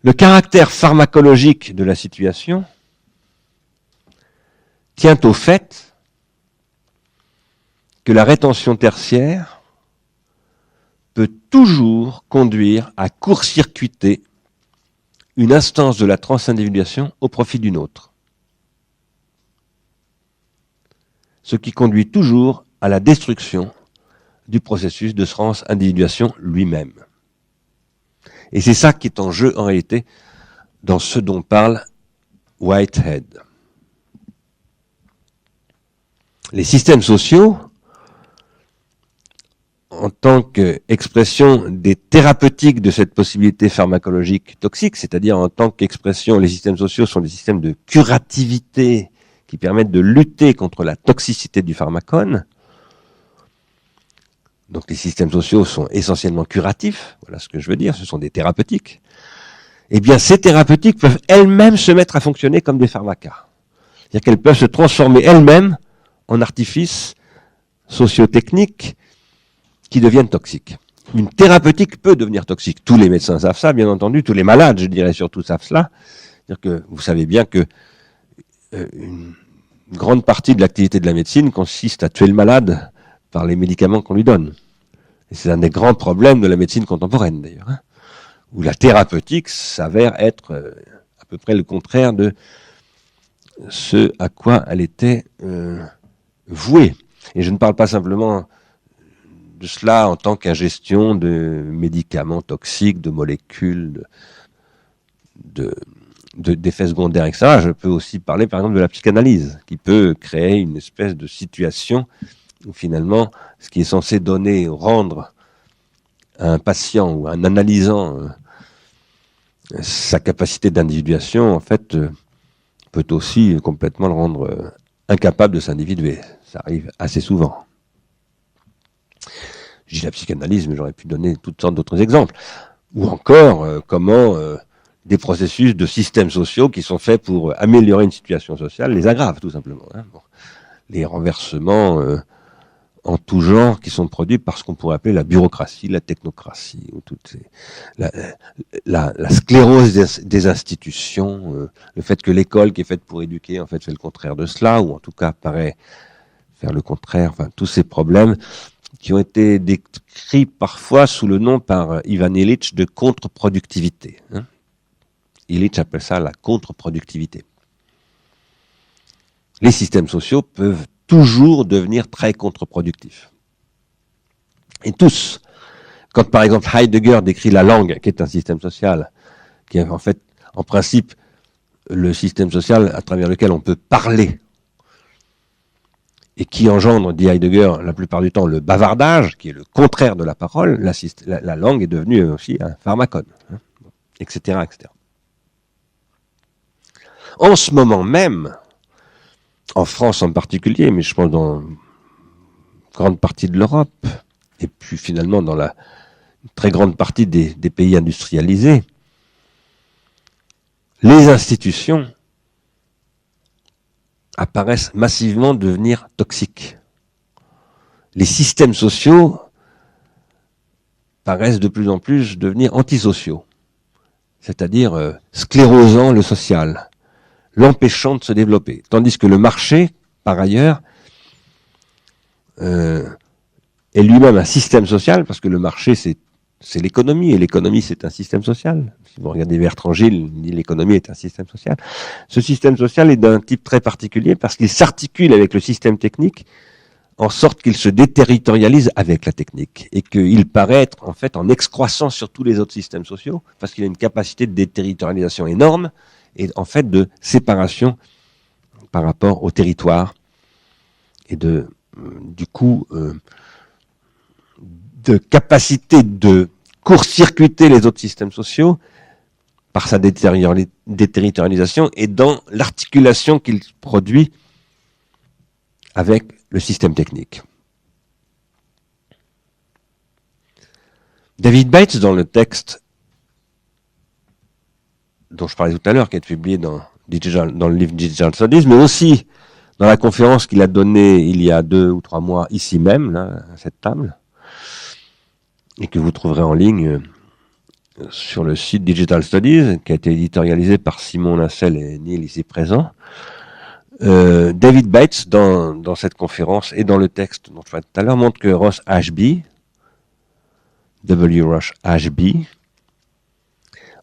Le caractère pharmacologique de la situation tient au fait que la rétention tertiaire peut toujours conduire à court-circuiter une instance de la transindividuation au profit d'une autre. Ce qui conduit toujours à la destruction du processus de transindividuation lui-même. Et c'est ça qui est en jeu en réalité dans ce dont parle Whitehead. Les systèmes sociaux, en tant qu'expression des thérapeutiques de cette possibilité pharmacologique toxique, c'est-à-dire en tant qu'expression, les systèmes sociaux sont des systèmes de curativité qui permettent de lutter contre la toxicité du pharmacone. Donc les systèmes sociaux sont essentiellement curatifs, voilà ce que je veux dire, ce sont des thérapeutiques. Eh bien, ces thérapeutiques peuvent elles-mêmes se mettre à fonctionner comme des pharmacas. C'est-à-dire qu'elles peuvent se transformer elles-mêmes en artifices sociotechniques qui deviennent toxiques. Une thérapeutique peut devenir toxique. Tous les médecins savent ça, bien entendu. Tous les malades, je dirais surtout, savent cela. C'est-à-dire que vous savez bien que une grande partie de l'activité de la médecine consiste à tuer le malade par les médicaments qu'on lui donne. Et c'est un des grands problèmes de la médecine contemporaine, d'ailleurs, hein, où la thérapeutique s'avère être à peu près le contraire de ce à quoi elle était vouée. Et je ne parle pas simplement de cela en tant qu'ingestion de médicaments toxiques, de molécules, d'effets secondaires, etc. Je peux aussi parler par exemple de la psychanalyse, qui peut créer une espèce de situation où finalement, ce qui est censé donner ou rendre à un patient ou à un analysant sa capacité d'individuation, en fait, peut aussi complètement le rendre incapable de s'individuer. Ça arrive assez souvent. Je dis la psychanalyse, mais j'aurais pu donner toutes sortes d'autres exemples. Ou encore, comment des processus de systèmes sociaux qui sont faits pour améliorer une situation sociale les aggravent, tout simplement. Hein. Bon. Les renversements en tout genre qui sont produits par ce qu'on pourrait appeler la bureaucratie, la technocratie, ou la sclérose des institutions, le fait que l'école qui est faite pour éduquer, en fait, fait le contraire de cela, ou en tout cas paraît faire le contraire, enfin, tous ces problèmes qui ont été décrits parfois sous le nom par Ivan Illich de contre-productivité. Illich appelle ça la contre-productivité. Les systèmes sociaux peuvent toujours devenir très contre-productifs. Et tous, quand par exemple Heidegger décrit la langue, qui est un système social, qui est en fait, en principe, le système social à travers lequel on peut parler, et qui engendre, dit Heidegger, la plupart du temps, le bavardage, qui est le contraire de la parole, la langue est devenue aussi un pharmacone, etc., etc. En ce moment même, en France en particulier, mais je pense dans une grande partie de l'Europe, et puis finalement dans la très grande partie des pays industrialisés, les institutions apparaissent massivement devenir toxiques. Les systèmes sociaux paraissent de plus en plus devenir antisociaux, c'est-à-dire sclérosant le social, l'empêchant de se développer. Tandis que le marché, par ailleurs, est lui-même un système social, parce que le marché, c'est l'économie, et l'économie, c'est un système social. Si vous regardez Bertrand Gilles, il dit l'économie est un système social. Ce système social est d'un type très particulier, parce qu'il s'articule avec le système technique, en sorte qu'il se déterritorialise avec la technique, et qu'il paraît être, en fait, en excroissance sur tous les autres systèmes sociaux, parce qu'il a une capacité de déterritorialisation énorme, et en fait de séparation par rapport au territoire, et du coup, de capacité de court-circuiter les autres systèmes sociaux par sa déterritorialisation et dans l'articulation qu'il produit avec le système technique. David Bates, dans le texte dont je parlais tout à l'heure, qui est publié dans le livre Digital Studies, mais aussi dans la conférence qu'il a donnée il y a 2 ou 3 mois, ici même, là, à cette table, et que vous trouverez en ligne sur le site Digital Studies, qui a été éditorialisé par Simon Lincel et Neil ici présents. David Bates, dans cette conférence et dans le texte dont je parlais tout à l'heure, montre que Ross Ashby, W. Ross Ashby,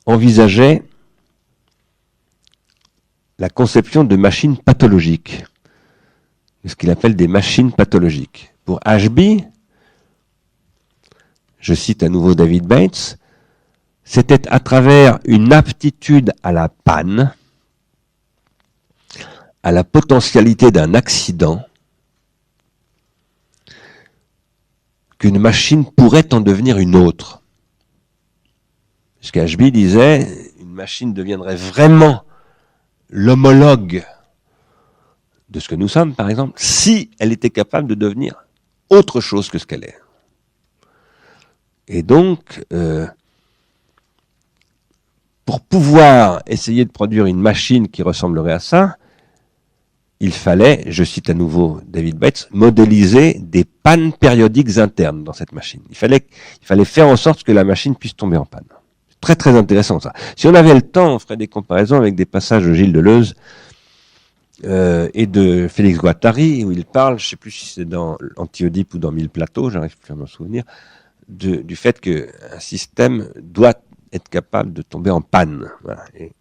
envisageait la conception de machines pathologiques, ce qu'il appelle des machines pathologiques. Pour Ashby, je cite à nouveau David Bates, c'était à travers une aptitude à la panne, à la potentialité d'un accident, qu'une machine pourrait en devenir une autre. Ce qu'Ashby disait, une machine deviendrait vraiment l'homologue de ce que nous sommes, par exemple, si elle était capable de devenir autre chose que ce qu'elle est. Et donc, pour pouvoir essayer de produire une machine qui ressemblerait à ça, il fallait, je cite à nouveau David Bates, modéliser des pannes périodiques internes dans cette machine. Il fallait faire en sorte que la machine puisse tomber en panne. C'est très très intéressant ça. Si on avait le temps, on ferait des comparaisons avec des passages de Gilles Deleuze et de Félix Guattari, où il parle, je ne sais plus si c'est dans Anti-Oedipe ou dans Mille plateaux, j'arrive plus à m'en souvenir, du fait qu'un système doit être capable de tomber en panne. Voilà, et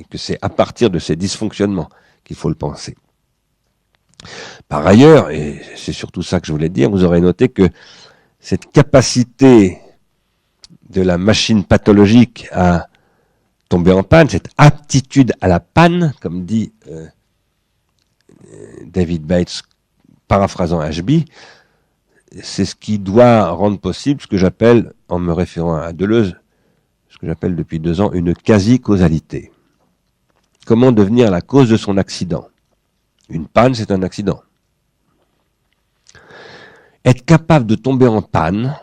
que c'est à partir de ces dysfonctionnements qu'il faut le penser. Par ailleurs, et c'est surtout ça que je voulais dire, vous aurez noté que cette capacité de la machine pathologique à tomber en panne, cette aptitude à la panne, comme dit David Bates, paraphrasant Ashby, c'est ce qui doit rendre possible ce que j'appelle, en me référant à Deleuze, ce que j'appelle depuis 2 ans, une quasi-causalité. Comment devenir la cause de son accident? Une panne, c'est un accident. Être capable de tomber en panne,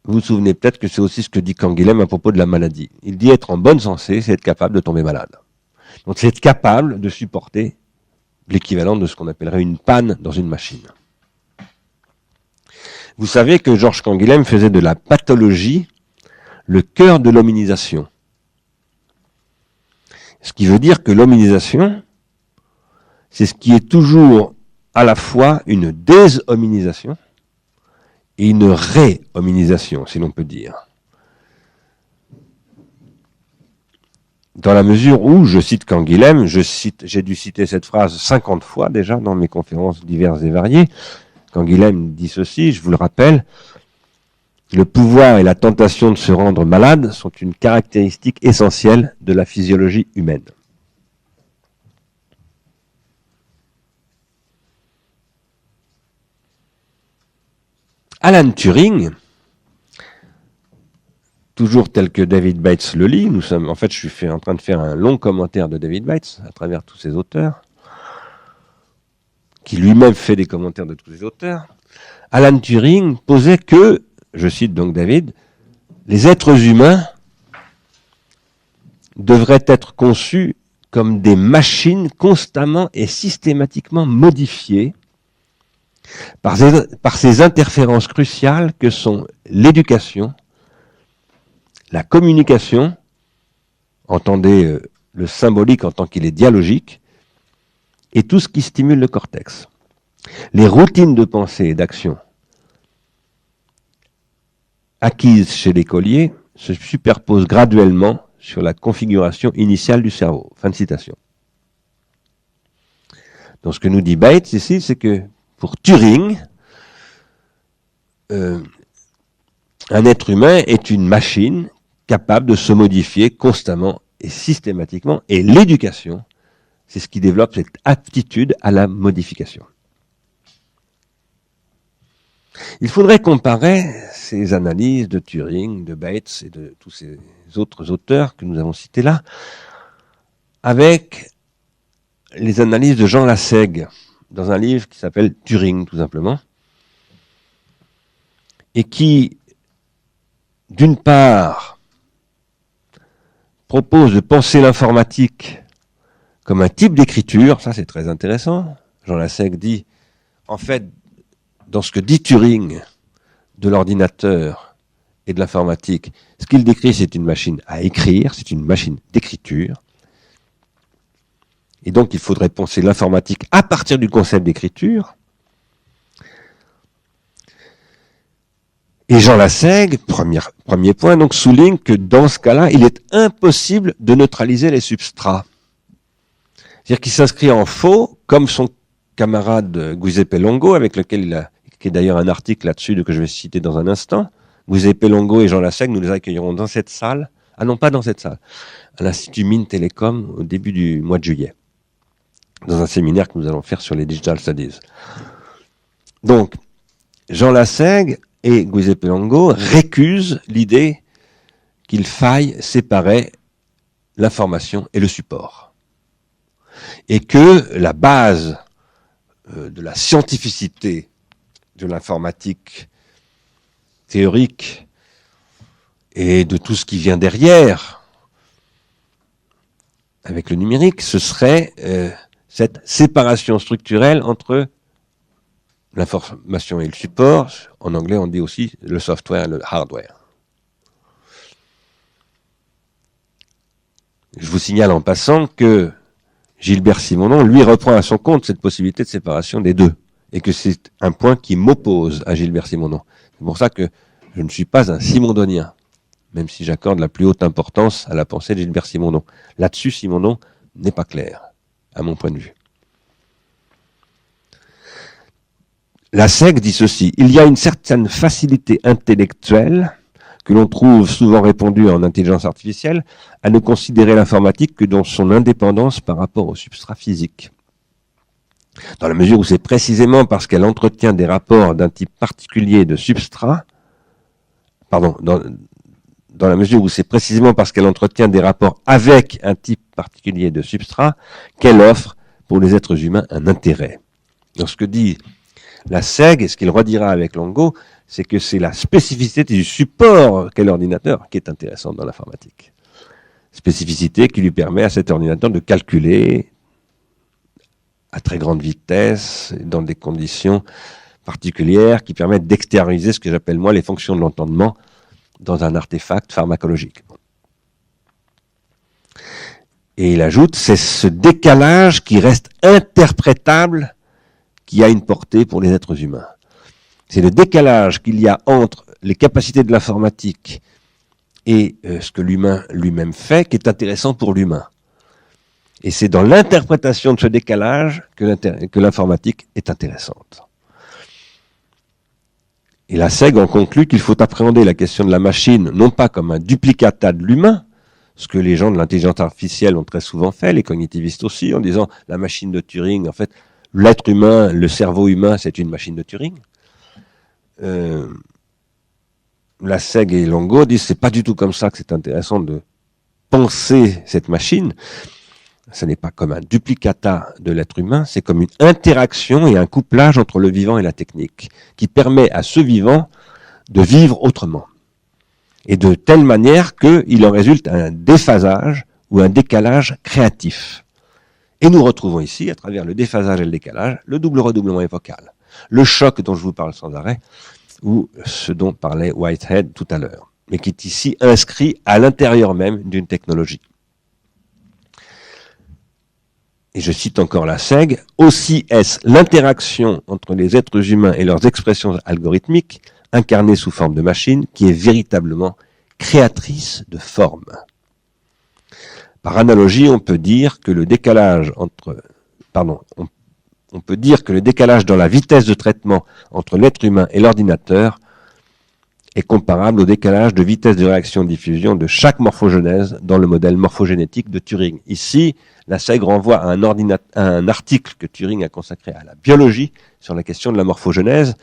vous vous souvenez peut-être que c'est aussi ce que dit Canguilhem à propos de la maladie. Il dit être en bonne santé, c'est être capable de tomber malade. Donc c'est être capable de supporter l'équivalent de ce qu'on appellerait une panne dans une machine. Vous savez que Georges Canguilhem faisait de la pathologie le cœur de l'hominisation. Ce qui veut dire que l'hominisation, c'est ce qui est toujours à la fois une déshominisation et une réhominisation, si l'on peut dire. Dans la mesure où, je cite Canguilhem, j'ai dû citer cette phrase 50 fois déjà dans mes conférences diverses et variées. Canguilhem dit ceci, je vous le rappelle, le pouvoir et la tentation de se rendre malade sont une caractéristique essentielle de la physiologie humaine. Alan Turing, toujours tel que David Bates le lit, je suis en train de faire un long commentaire de David Bates à travers tous ses auteurs, qui lui-même fait des commentaires de tous les auteurs. Alan Turing posait que, je cite donc David, les êtres humains devraient être conçus comme des machines constamment et systématiquement modifiées par ces interférences cruciales que sont l'éducation, la communication, entendez le symbolique en tant qu'il est dialogique, et tout ce qui stimule le cortex. Les routines de pensée et d'action acquises chez l'écolier se superposent graduellement sur la configuration initiale du cerveau. Fin de citation. Donc ce que nous dit Bates ici, c'est que pour Turing, un être humain est une machine capable de se modifier constamment et systématiquement, et l'éducation, c'est ce qui développe cette aptitude à la modification. Il faudrait comparer ces analyses de Turing, de Bates et de tous ces autres auteurs que nous avons cités là, avec les analyses de Jean Lassègue, dans un livre qui s'appelle Turing, tout simplement, et qui, d'une part, propose de penser l'informatique comme un type d'écriture, ça c'est très intéressant. Jean Lassègue dit, en fait, dans ce que dit Turing de l'ordinateur et de l'informatique, ce qu'il décrit, c'est une machine à écrire, c'est une machine d'écriture. Et donc, il faudrait penser l'informatique à partir du concept d'écriture. Et Jean Lassègue, premier point, donc souligne que dans ce cas-là, il est impossible de neutraliser les substrats. C'est-à-dire qu'il s'inscrit en faux, comme son camarade Giuseppe Longo, avec lequel il a écrit d'ailleurs un article là-dessus que je vais citer dans un instant. Giuseppe Longo et Jean Lassègue, nous les accueillerons dans cette salle. Ah non, pas dans cette salle. À l'Institut Mines Télécom au début du mois de juillet. Dans un séminaire que nous allons faire sur les Digital Studies. Donc, Jean Lassègue et Giuseppe Longo récusent l'idée qu'il faille séparer l'information et le support. Et que la base de la scientificité de l'informatique théorique et de tout ce qui vient derrière, avec le numérique, ce serait cette séparation structurelle entre l'information et le support. En anglais, on dit aussi le software et le hardware. Je vous signale en passant que Gilbert Simondon, lui, reprend à son compte cette possibilité de séparation des deux, et que c'est un point qui m'oppose à Gilbert Simondon. C'est pour ça que je ne suis pas un simondonien, même si j'accorde la plus haute importance à la pensée de Gilbert Simondon. Là-dessus, Simondon n'est pas clair, à mon point de vue. Lassègue dit ceci, il y a une certaine facilité intellectuelle que l'on trouve souvent répandue en intelligence artificielle à ne considérer l'informatique que dans son indépendance par rapport au substrat physique. Dans la mesure où c'est précisément parce qu'elle entretient des rapports d'un type particulier de substrat, dans la mesure où c'est précisément parce qu'elle entretient des rapports avec un type particulier de substrat qu'elle offre pour les êtres humains un intérêt. Donc ce que dit Lassègue, et ce qu'il redira avec Longo, c'est que c'est la spécificité du support qu'est l'ordinateur qui est intéressante dans l'informatique. Spécificité qui lui permet à cet ordinateur de calculer à très grande vitesse, dans des conditions particulières qui permettent d'extérioriser ce que j'appelle moi les fonctions de l'entendement dans un artefact pharmacologique. Et il ajoute, c'est ce décalage qui reste interprétable qui a une portée pour les êtres humains. C'est le décalage qu'il y a entre les capacités de l'informatique et ce que l'humain lui-même fait qui est intéressant pour l'humain. Et c'est dans l'interprétation de ce décalage que l'informatique est intéressante. Et la SEG en conclut qu'il faut appréhender la question de la machine non pas comme un duplicata de l'humain, ce que les gens de l'intelligence artificielle ont très souvent fait, les cognitivistes aussi, en disant la machine de Turing, en fait, l'être humain, le cerveau humain, c'est une machine de Turing. La SEG et Longo disent c'est pas du tout comme ça que c'est intéressant de penser cette machine. Ce n'est pas comme un duplicata de l'être humain, c'est comme une interaction et un couplage entre le vivant et la technique, qui permet à ce vivant de vivre autrement. Et de telle manière qu'il en résulte un déphasage ou un décalage créatif. Et nous retrouvons ici, à travers le déphasage et le décalage, le double redoublement épocal. Le choc dont je vous parle sans arrêt, ou ce dont parlait Whitehead tout à l'heure, mais qui est ici inscrit à l'intérieur même d'une technologie. Et je cite encore la SEG, aussi est-ce l'interaction entre les êtres humains et leurs expressions algorithmiques, incarnées sous forme de machines, qui est véritablement créatrice de formes. Par analogie, on peut dire que le décalage on peut dire que le décalage dans la vitesse de traitement entre l'être humain et l'ordinateur est comparable au décalage de vitesse de réaction-diffusion de chaque morphogenèse dans le modèle morphogénétique de Turing. Ici, la SEG renvoie à un article que Turing a consacré à la biologie sur la question de la morphogenèse.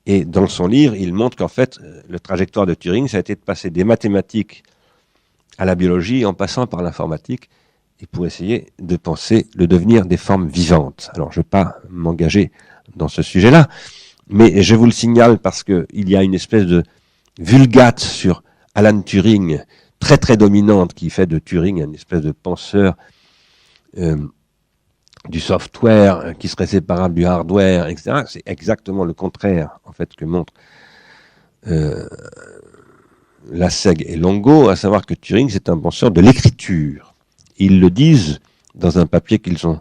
Et dans son livre, il montre qu'en fait, le trajectoire de Turing, ça a été de passer des mathématiques à la biologie en passant par l'informatique et pour essayer de penser le devenir des formes vivantes. Alors, je ne vais pas m'engager dans ce sujet-là, mais je vous le signale parce qu'il y a une espèce de vulgate sur Alan Turing très très dominante qui fait de Turing une espèce de penseur du software qui serait séparable du hardware, etc. C'est exactement le contraire, en fait, que montre la SEG et Longo, à savoir que Turing, c'est un penseur de l'écriture. Ils le disent dans un papier qu'ils ont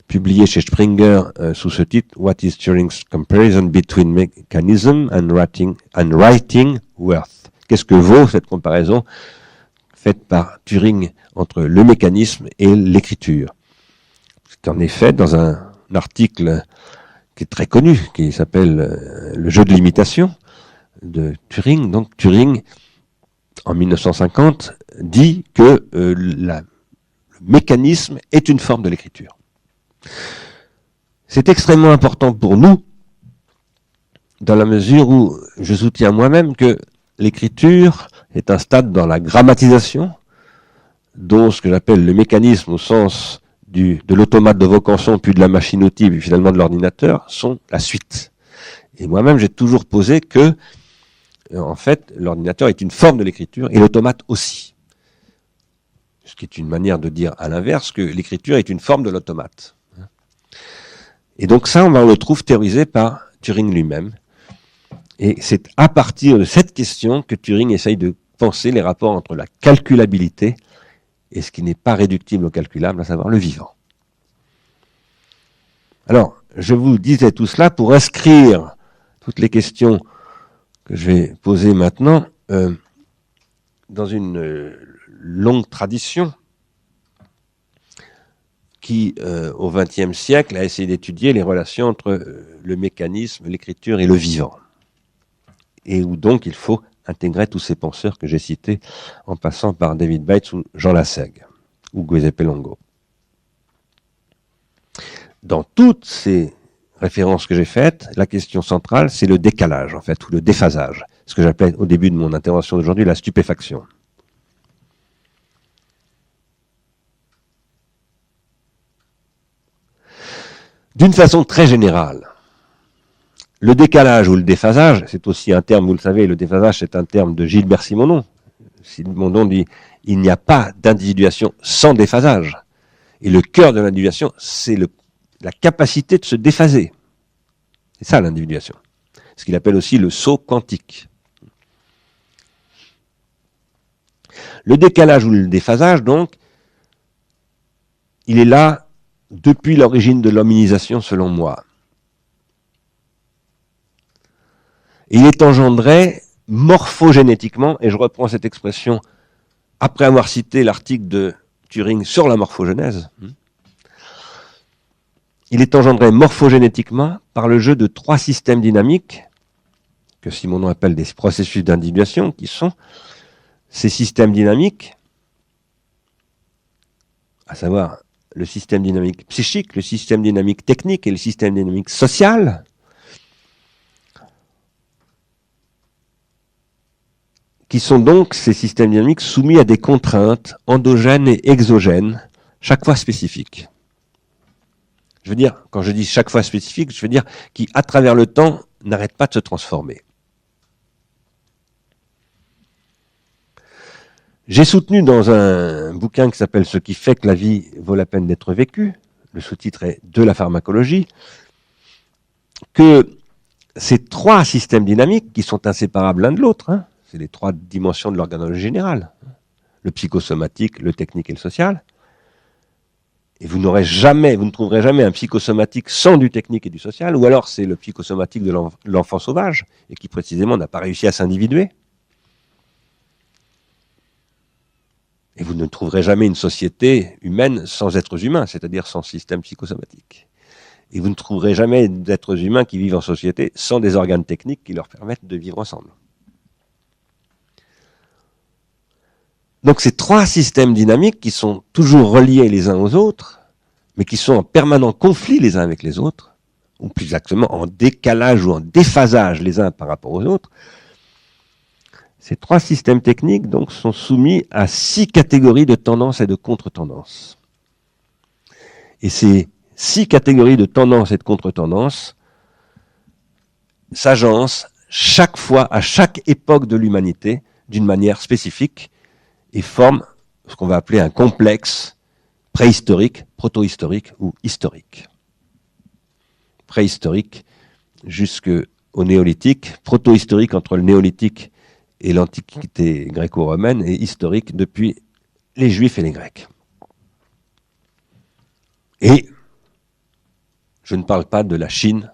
publié chez Springer sous ce titre, What is Turing's comparison between mechanism and writing worth? Qu'est-ce que vaut cette comparaison faite par Turing entre le mécanisme et l'écriture? C'est en effet dans un article qui est très connu, qui s'appelle Le jeu de l'imitation de Turing. Donc Turing, en 1950, dit que le mécanisme est une forme de l'écriture. C'est extrêmement important pour nous, dans la mesure où je soutiens moi-même que l'écriture est un stade dans la grammatisation, dont ce que j'appelle le mécanisme au sens de l'automate de vocation, puis de la machine-outil, puis finalement de l'ordinateur, sont la suite. Et moi-même, j'ai toujours posé que, en fait, l'ordinateur est une forme de l'écriture, et l'automate aussi. Ce qui est une manière de dire à l'inverse que l'écriture est une forme de l'automate. Et donc ça, on le trouve théorisé par Turing lui-même. Et c'est à partir de cette question que Turing essaye de penser les rapports entre la calculabilité et ce qui n'est pas réductible au calculable, à savoir le vivant. Alors, je vous disais tout cela pour inscrire toutes les questions que je vais poser maintenant dans une longue tradition qui, au XXe siècle, a essayé d'étudier les relations entre le mécanisme, l'écriture et le vivant. Et où donc il faut intégrer tous ces penseurs que j'ai cités, en passant par David Bates ou Jean Lassague, ou Giuseppe Longo. Dans toutes ces références que j'ai faites, la question centrale, c'est le décalage, en fait, ou le déphasage, ce que j'appelais au début de mon intervention d'aujourd'hui la stupéfaction. D'une façon très générale, le décalage ou le déphasage, c'est aussi un terme, vous le savez, le déphasage c'est un terme de Gilbert Simondon. Simondon dit, il n'y a pas d'individuation sans déphasage. Et le cœur de l'individuation, c'est la capacité de se déphaser. C'est ça l'individuation. Ce qu'il appelle aussi le saut quantique. Le décalage ou le déphasage, donc, il est là depuis l'origine de l'hominisation, selon moi. Et il est engendré morphogénétiquement, et je reprends cette expression après avoir cité l'article de Turing sur la morphogenèse. Il est engendré morphogénétiquement par le jeu de 3 systèmes dynamiques, que Simonon appelle des processus d'individuation, qui sont ces systèmes dynamiques, à savoir le système dynamique psychique, le système dynamique technique et le système dynamique social, qui sont donc ces systèmes dynamiques soumis à des contraintes endogènes et exogènes, chaque fois spécifiques. Je veux dire, quand je dis chaque fois spécifique, je veux dire qui, à travers le temps, n'arrête pas de se transformer. J'ai soutenu dans un bouquin qui s'appelle « Ce qui fait que la vie vaut la peine d'être vécue », le sous-titre est « De la pharmacologie », que ces 3 systèmes dynamiques, qui sont inséparables l'un de l'autre, c'est les 3 dimensions de l'organologie générale, le psychosomatique, le technique et le social, et vous ne trouverez jamais un psychosomatique sans du technique et du social, ou alors c'est le psychosomatique de l'enfant sauvage, et qui précisément n'a pas réussi à s'individuer. Et vous ne trouverez jamais une société humaine sans êtres humains, c'est-à-dire sans système psychosomatique. Et vous ne trouverez jamais d'êtres humains qui vivent en société sans des organes techniques qui leur permettent de vivre ensemble. Donc ces 3 systèmes dynamiques qui sont toujours reliés les uns aux autres, mais qui sont en permanent conflit les uns avec les autres, ou plus exactement en décalage ou en déphasage les uns par rapport aux autres, ces 3 systèmes techniques donc sont soumis à 6 catégories de tendances et de contre-tendances. Et ces 6 catégories de tendances et de contre-tendances s'agencent chaque fois, à chaque époque de l'humanité, d'une manière spécifique, et forment ce qu'on va appeler un complexe préhistorique, protohistorique ou historique. Préhistorique jusqu'au néolithique, protohistorique entre le néolithique et l'Antiquité gréco-romaine, et historique depuis les Juifs et les Grecs. Et je ne parle pas de la Chine,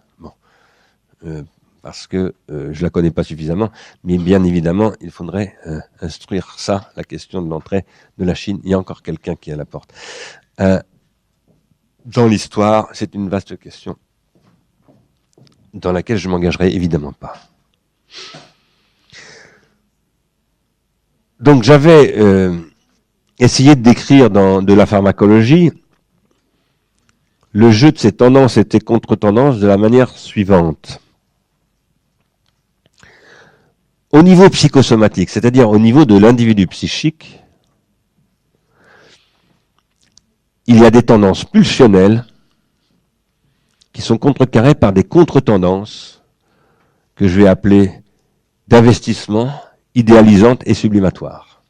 parce que je ne la connais pas suffisamment, mais bien évidemment, il faudrait instruire ça, la question de l'entrée de la Chine. Il y a encore quelqu'un qui est à la porte. Dans l'histoire, c'est une vaste question dans laquelle je ne m'engagerai évidemment pas. Donc j'avais essayé de décrire de la pharmacologie le jeu de ces tendances et ces contre-tendances de la manière suivante. Au niveau psychosomatique, c'est-à-dire au niveau de l'individu psychique, il y a des tendances pulsionnelles qui sont contrecarrées par des contre-tendances que je vais appeler d'investissement, idéalisantes et sublimatoires.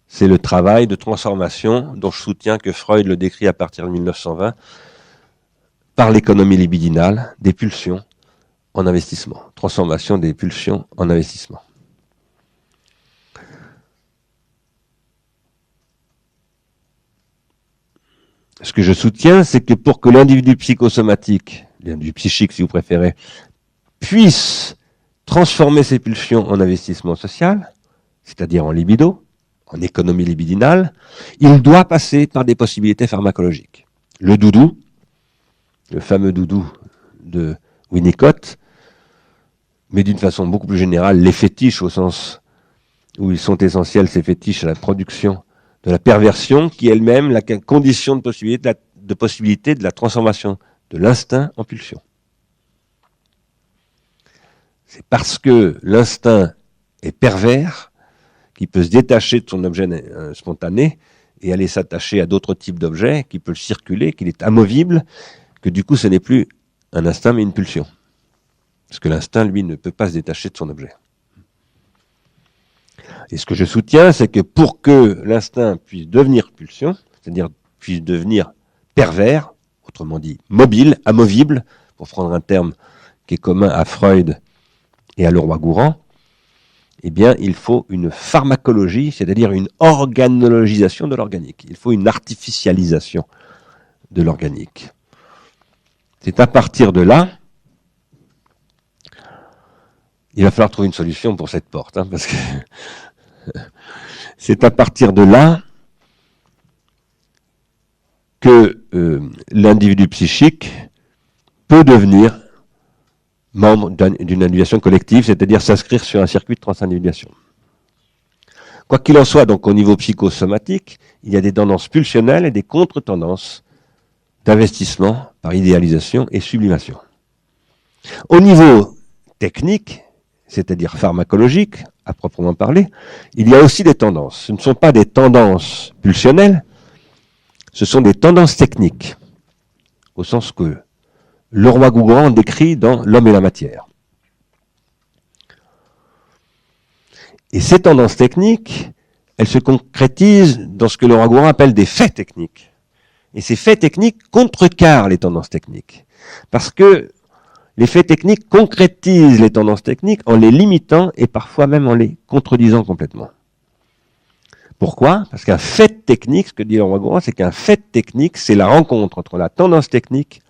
C'est le travail de transformation dont je soutiens que Freud le décrit à partir de 1920 par l'économie libidinale des pulsions en investissement. Transformation des pulsions en investissement. Ce que je soutiens, c'est que pour que l'individu psychosomatique, l'individu psychique si vous préférez, puisse transformer ses pulsions en investissement social, c'est-à-dire en libido, en économie libidinale, il doit passer par des possibilités pharmacologiques. Le doudou, le fameux doudou de Winnicott, mais d'une façon beaucoup plus générale, les fétiches au sens où ils sont essentiels, ces fétiches à la production de la perversion, qui est elle-même la condition de possibilité de la transformation de l'instinct en pulsion. C'est parce que l'instinct est pervers qu'il peut se détacher de son objet spontané et aller s'attacher à d'autres types d'objets, qu'il peut circuler, qu'il est amovible, que du coup ce n'est plus un instinct mais une pulsion. Parce que l'instinct, lui, ne peut pas se détacher de son objet. Et ce que je soutiens, c'est que pour que l'instinct puisse devenir pulsion, c'est-à-dire puisse devenir pervers, autrement dit mobile, amovible, pour prendre un terme qui est commun à Freud et à Leroi-Gourhan, eh bien, il faut une pharmacologie, c'est-à-dire une organologisation de l'organique. Il faut une artificialisation de l'organique. C'est à partir de là, il va falloir trouver une solution pour cette porte, parce que c'est à partir de là que l'individu psychique peut devenir membre d'une individuation collective, c'est-à-dire s'inscrire sur un circuit de transindividuation. Quoi qu'il en soit, donc au niveau psychosomatique, il y a des tendances pulsionnelles et des contre-tendances d'investissement par idéalisation et sublimation. Au niveau technique, c'est-à-dire pharmacologique, à proprement parler, il y a aussi des tendances. Ce ne sont pas des tendances pulsionnelles, ce sont des tendances techniques, au sens que Leroi-Gourhan décrit dans L'homme et la matière. Et ces tendances techniques, elles se concrétisent dans ce que Leroi-Gourhan appelle des faits techniques. Et ces faits techniques contrecarrent les tendances techniques. Parce que les faits techniques concrétisent les tendances techniques en les limitant et parfois même en les contredisant complètement. Pourquoi ? Parce qu'un fait technique, ce que dit Leroi-Gourhan, c'est qu'un fait technique, c'est la rencontre entre la tendance technique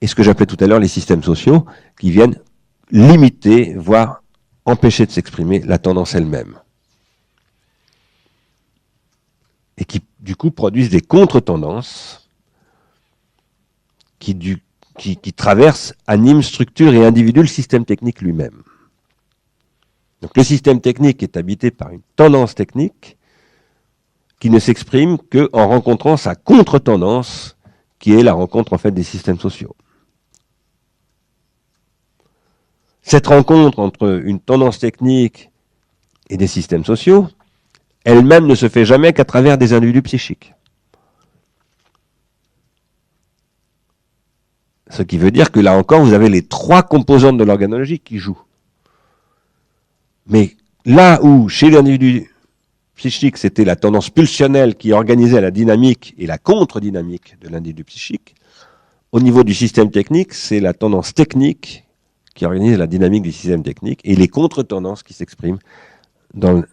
et ce que j'appelais tout à l'heure les systèmes sociaux, qui viennent limiter, voire empêcher de s'exprimer la tendance elle-même. Et qui, du coup, produisent des contre-tendances qui traversent, animent, structurent et individuent le système technique lui-même. Donc le système technique est habité par une tendance technique qui ne s'exprime qu'en rencontrant sa contre-tendance, qui est la rencontre en fait des systèmes sociaux. Cette rencontre entre une tendance technique et des systèmes sociaux, elle-même ne se fait jamais qu'à travers des individus psychiques. Ce qui veut dire que là encore, vous avez les trois composantes de l'organologie qui jouent. Mais là où, chez l'individu psychique, c'était la tendance pulsionnelle qui organisait la dynamique et la contre-dynamique de l'individu psychique, au niveau du système technique, c'est la tendance technique qui organise la dynamique du système technique et les contre-tendances qui s'expriment dans le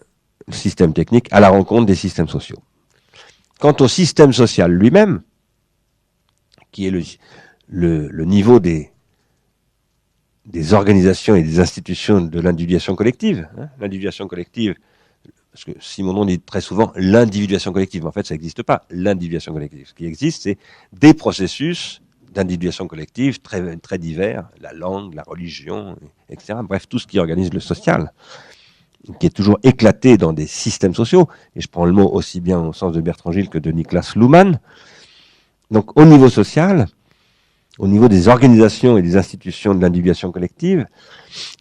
système technique à la rencontre des systèmes sociaux. Quant au système social lui-même, qui est le niveau des organisations et des institutions de l'individuation collective, l'individuation collective, parce que Simonon dit très souvent l'individuation collective, mais en fait ça n'existe pas, l'individuation collective. Ce qui existe, c'est des processus d'individuation collective très, très divers, la langue, la religion, etc. Bref, tout ce qui organise le social, qui est toujours éclaté dans des systèmes sociaux, et je prends le mot aussi bien au sens de Bertrand Gilles que de Niklas Luhmann. Donc au niveau social, au niveau des organisations et des institutions de l'individuation collective,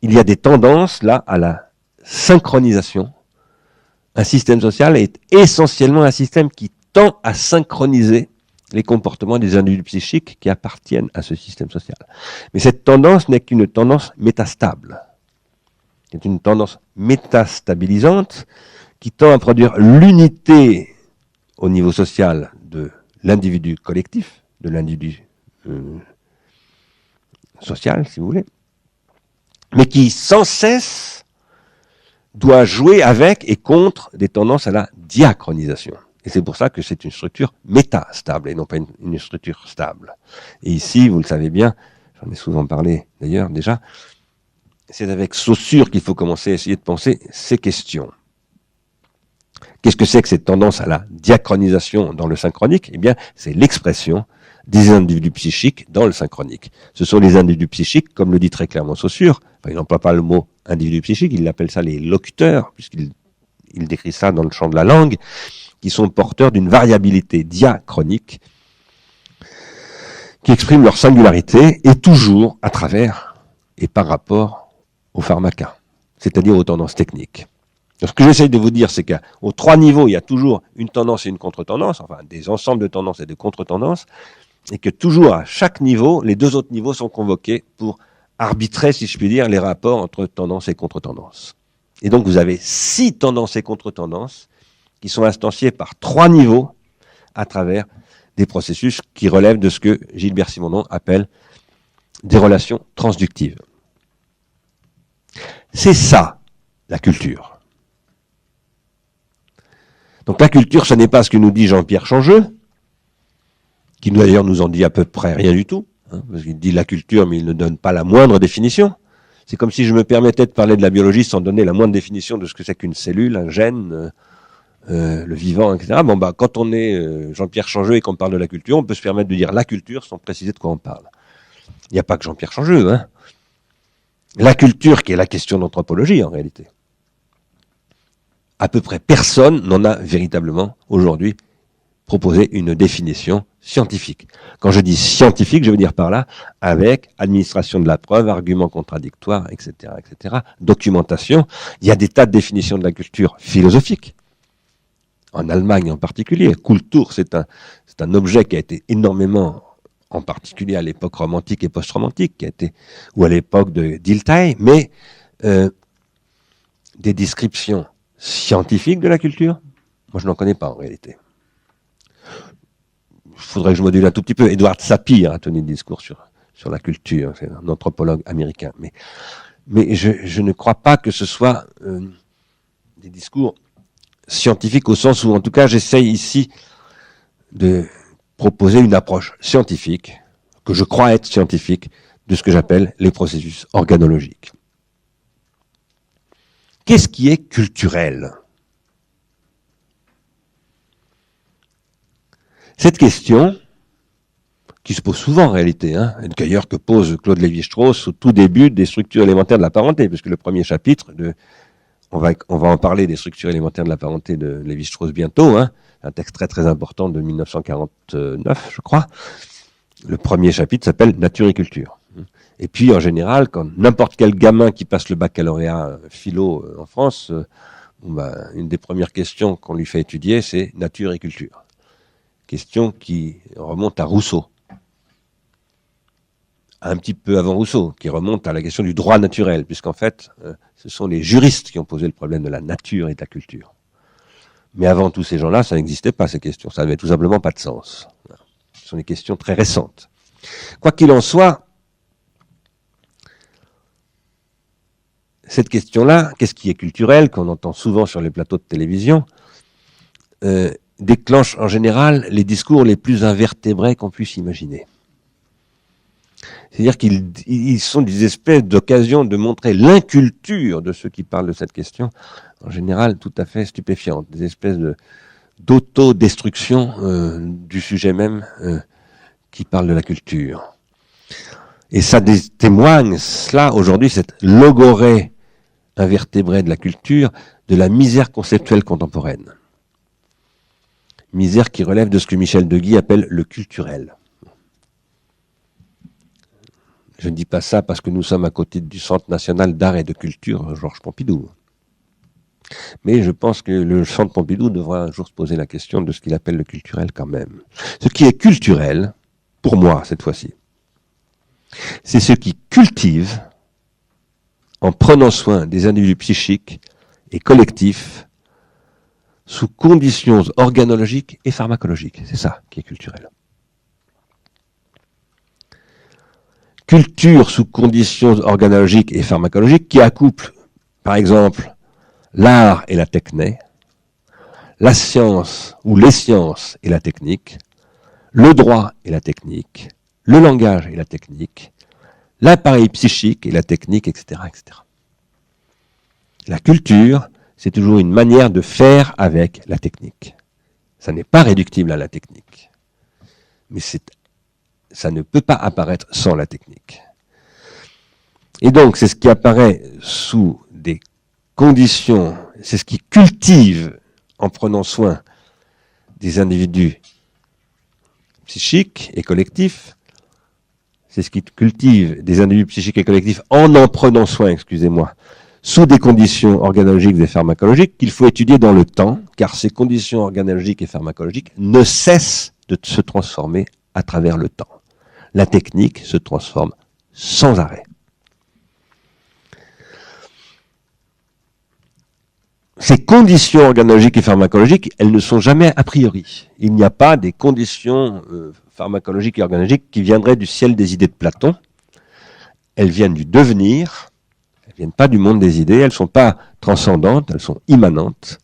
il y a des tendances là à la synchronisation. Un système social est essentiellement un système qui tend à synchroniser les comportements des individus psychiques qui appartiennent à ce système social. Mais cette tendance n'est qu'une tendance métastable. C'est une tendance métastabilisante qui tend à produire l'unité au niveau social de l'individu collectif, de l'individu social, si vous voulez, mais qui sans cesse doit jouer avec et contre des tendances à la diachronisation. Et c'est pour ça que c'est une structure métastable et non pas une structure stable. Et ici, vous le savez bien, j'en ai souvent parlé d'ailleurs déjà, c'est avec Saussure qu'il faut commencer à essayer de penser ces questions. Qu'est-ce que c'est que cette tendance à la diachronisation dans le synchronique ? Eh bien, c'est l'expression des individus psychiques dans le synchronique. Ce sont les individus psychiques, comme le dit très clairement Saussure, enfin, il n'emploie pas le mot individu psychique, il appelle ça les locuteurs, puisqu'il décrit ça dans le champ de la langue, qui sont porteurs d'une variabilité diachronique, qui expriment leur singularité, et toujours à travers et par rapport aux pharmacas, c'est-à-dire aux tendances techniques. Donc, ce que j'essaye de vous dire, c'est qu'aux trois niveaux, il y a toujours une tendance et une contre-tendance, enfin des ensembles de tendances et de contre-tendances, et que toujours à chaque niveau, les deux autres niveaux sont convoqués pour arbitrer, si je puis dire, les rapports entre tendance et contre-tendance. Et donc vous avez 6 tendances et contre-tendances qui sont instanciées par 3 niveaux à travers des processus qui relèvent de ce que Gilbert Simonon appelle des relations transductives. C'est ça, la culture. Donc la culture, ce n'est pas ce que nous dit Jean-Pierre Changeux, qui d'ailleurs nous en dit à peu près rien du tout, hein, parce qu'il dit la culture, mais il ne donne pas la moindre définition. C'est comme si je me permettais de parler de la biologie sans donner la moindre définition de ce que c'est qu'une cellule, un gène, le vivant, etc. Bon, bah, quand on est Jean-Pierre Changeux et qu'on parle de la culture, on peut se permettre de dire la culture sans préciser de quoi on parle. Il n'y a pas que Jean-Pierre Changeux, hein. La culture, qui est la question d'anthropologie en réalité. À peu près personne n'en a véritablement aujourd'hui proposé une définition scientifique. Quand je dis scientifique, je veux dire par là avec administration de la preuve, arguments contradictoires, etc., etc., documentation. Il y a des tas de définitions de la culture philosophique. En Allemagne en particulier, Kultur, c'est un objet qui a été énormément, en particulier à l'époque romantique et post-romantique, ou à l'époque de Dilthey, mais des descriptions scientifiques de la culture, moi je n'en connais pas en réalité. Il faudrait que je module un tout petit peu. Edward Sapir a tenu un discours sur la culture, c'est un anthropologue américain, mais je ne crois pas que ce soit des discours scientifiques au sens où, en tout cas, j'essaye ici de proposer une approche scientifique, que je crois être scientifique, de ce que j'appelle les processus organologiques. Qu'est-ce qui est culturel ? Cette question, qui se pose souvent en réalité, hein, et d'ailleurs que pose Claude Lévi-Strauss au tout début des structures élémentaires de la parenté, puisque le premier chapitre, on va en parler des structures élémentaires de la parenté de Lévi-Strauss bientôt, hein, un texte très très important de 1949, je crois. Le premier chapitre s'appelle Nature et culture. Et puis en général, quand n'importe quel gamin qui passe le baccalauréat philo en France, une des premières questions qu'on lui fait étudier, c'est nature et culture. Question qui remonte à Rousseau. Un petit peu avant Rousseau, qui remonte à la question du droit naturel, puisqu'en fait, ce sont les juristes qui ont posé le problème de la nature et de la culture. Mais avant tous ces gens-là, ça n'existait pas, ces questions. Ça n'avait tout simplement pas de sens. Ce sont des questions très récentes. Quoi qu'il en soit, cette question-là, qu'est-ce qui est culturel, qu'on entend souvent sur les plateaux de télévision, déclenche en général les discours les plus invertébrés qu'on puisse imaginer. C'est-à-dire qu'ils sont des espèces d'occasions de montrer l'inculture de ceux qui parlent de cette question, en général tout à fait stupéfiante, des espèces d'autodestruction du sujet même qui parle de la culture. Et ça témoigne, cela, aujourd'hui, cette logorée invertébrée de la culture, de la misère conceptuelle contemporaine. Misère qui relève de ce que Michel Deguy appelle le culturel. Je ne dis pas ça parce que nous sommes à côté du Centre national d'art et de culture Georges Pompidou. Mais je pense que le Centre Pompidou devra un jour se poser la question de ce qu'il appelle le culturel quand même. Ce qui est culturel, pour moi cette fois-ci, c'est ce qui cultive en prenant soin des individus psychiques et collectifs sous conditions organologiques et pharmacologiques. C'est ça qui est culturel. Culture sous conditions organologiques et pharmacologiques qui accouple, par exemple, l'art et la techné, la science ou les sciences et la technique, le droit et la technique, le langage et la technique, l'appareil psychique et la technique, etc., etc. La culture, c'est toujours une manière de faire avec la technique. Ça n'est pas réductible à la technique. Mais ça ne peut pas apparaître sans la technique. Et donc, c'est ce qui apparaît sous des conditions, c'est ce qui cultive en prenant soin des individus psychiques et collectifs, c'est ce qui cultive des individus psychiques et collectifs en prenant soin, excusez-moi, sous des conditions organologiques et pharmacologiques qu'il faut étudier dans le temps, car ces conditions organologiques et pharmacologiques ne cessent de se transformer à travers le temps. La technique se transforme sans arrêt. Ces conditions organologiques et pharmacologiques, elles ne sont jamais a priori. Il n'y a pas des conditions pharmacologiques et organologiques qui viendraient du ciel des idées de Platon. elles viennent du devenir, elles ne viennent pas du monde des idées, elles ne sont pas transcendantes, elles sont immanentes.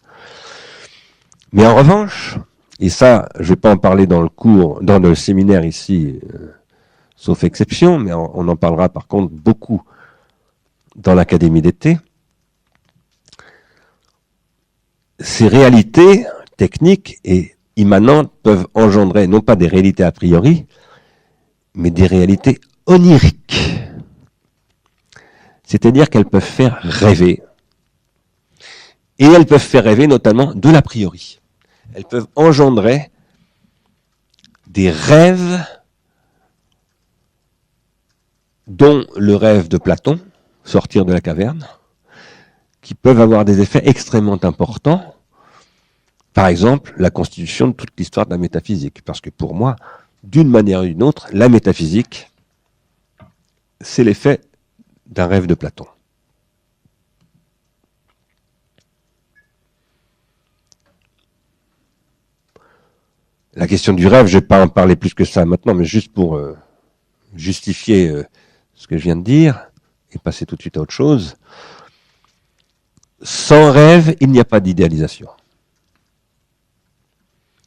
Mais en revanche, et ça, je ne vais pas en parler dans le cours, dans le séminaire ici, sauf exception, mais on en parlera par contre beaucoup dans l'académie d'été, ces réalités techniques et immanentes peuvent engendrer non pas des réalités a priori, mais des réalités oniriques. C'est-à-dire qu'elles peuvent faire rêver. Et elles peuvent faire rêver notamment de l'a priori. Elles peuvent engendrer des rêves dont le rêve de Platon, sortir de la caverne, qui peuvent avoir des effets extrêmement importants. Par exemple, la constitution de toute l'histoire de la métaphysique. Parce que pour moi, d'une manière ou d'une autre, la métaphysique, c'est l'effet d'un rêve de Platon. La question du rêve, je ne vais pas en parler plus que ça maintenant, mais juste pour justifier ce que je viens de dire, et passer tout de suite à autre chose. Sans rêve, il n'y a pas d'idéalisation.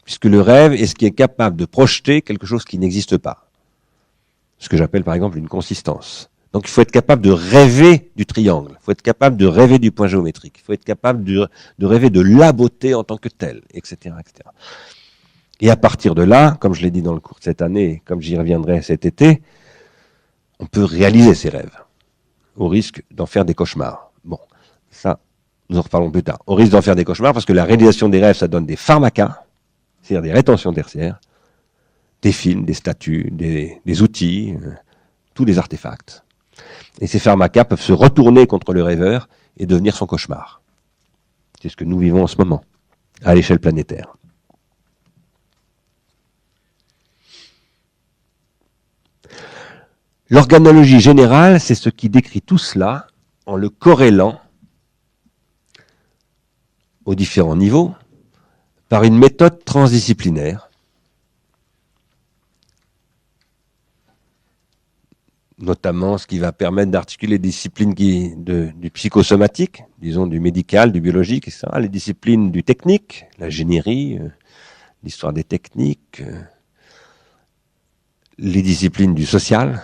Puisque le rêve est ce qui est capable de projeter quelque chose qui n'existe pas. Ce que j'appelle par exemple une consistance. Donc il faut être capable de rêver du triangle, il faut être capable de rêver du point géométrique, il faut être capable de rêver de la beauté en tant que telle, etc., etc. Et à partir de là, comme je l'ai dit dans le cours de cette année, comme j'y reviendrai cet été, on peut réaliser ses rêves, au risque d'en faire des cauchemars. Bon, ça, nous en reparlons plus tard. Au risque d'en faire des cauchemars, parce que la réalisation des rêves, ça donne des pharmacas, c'est-à-dire des rétentions tertiaires, des films, des statues, des outils, tous les artefacts. Et ces pharmacas peuvent se retourner contre le rêveur et devenir son cauchemar. C'est ce que nous vivons en ce moment, à l'échelle planétaire. L'organologie générale, c'est ce qui décrit tout cela en le corrélant aux différents niveaux par une méthode transdisciplinaire, notamment ce qui va permettre d'articuler les disciplines du psychosomatique, disons du médical, du biologique, etc., les disciplines du technique, l'ingénierie, l'histoire des techniques, les disciplines du social,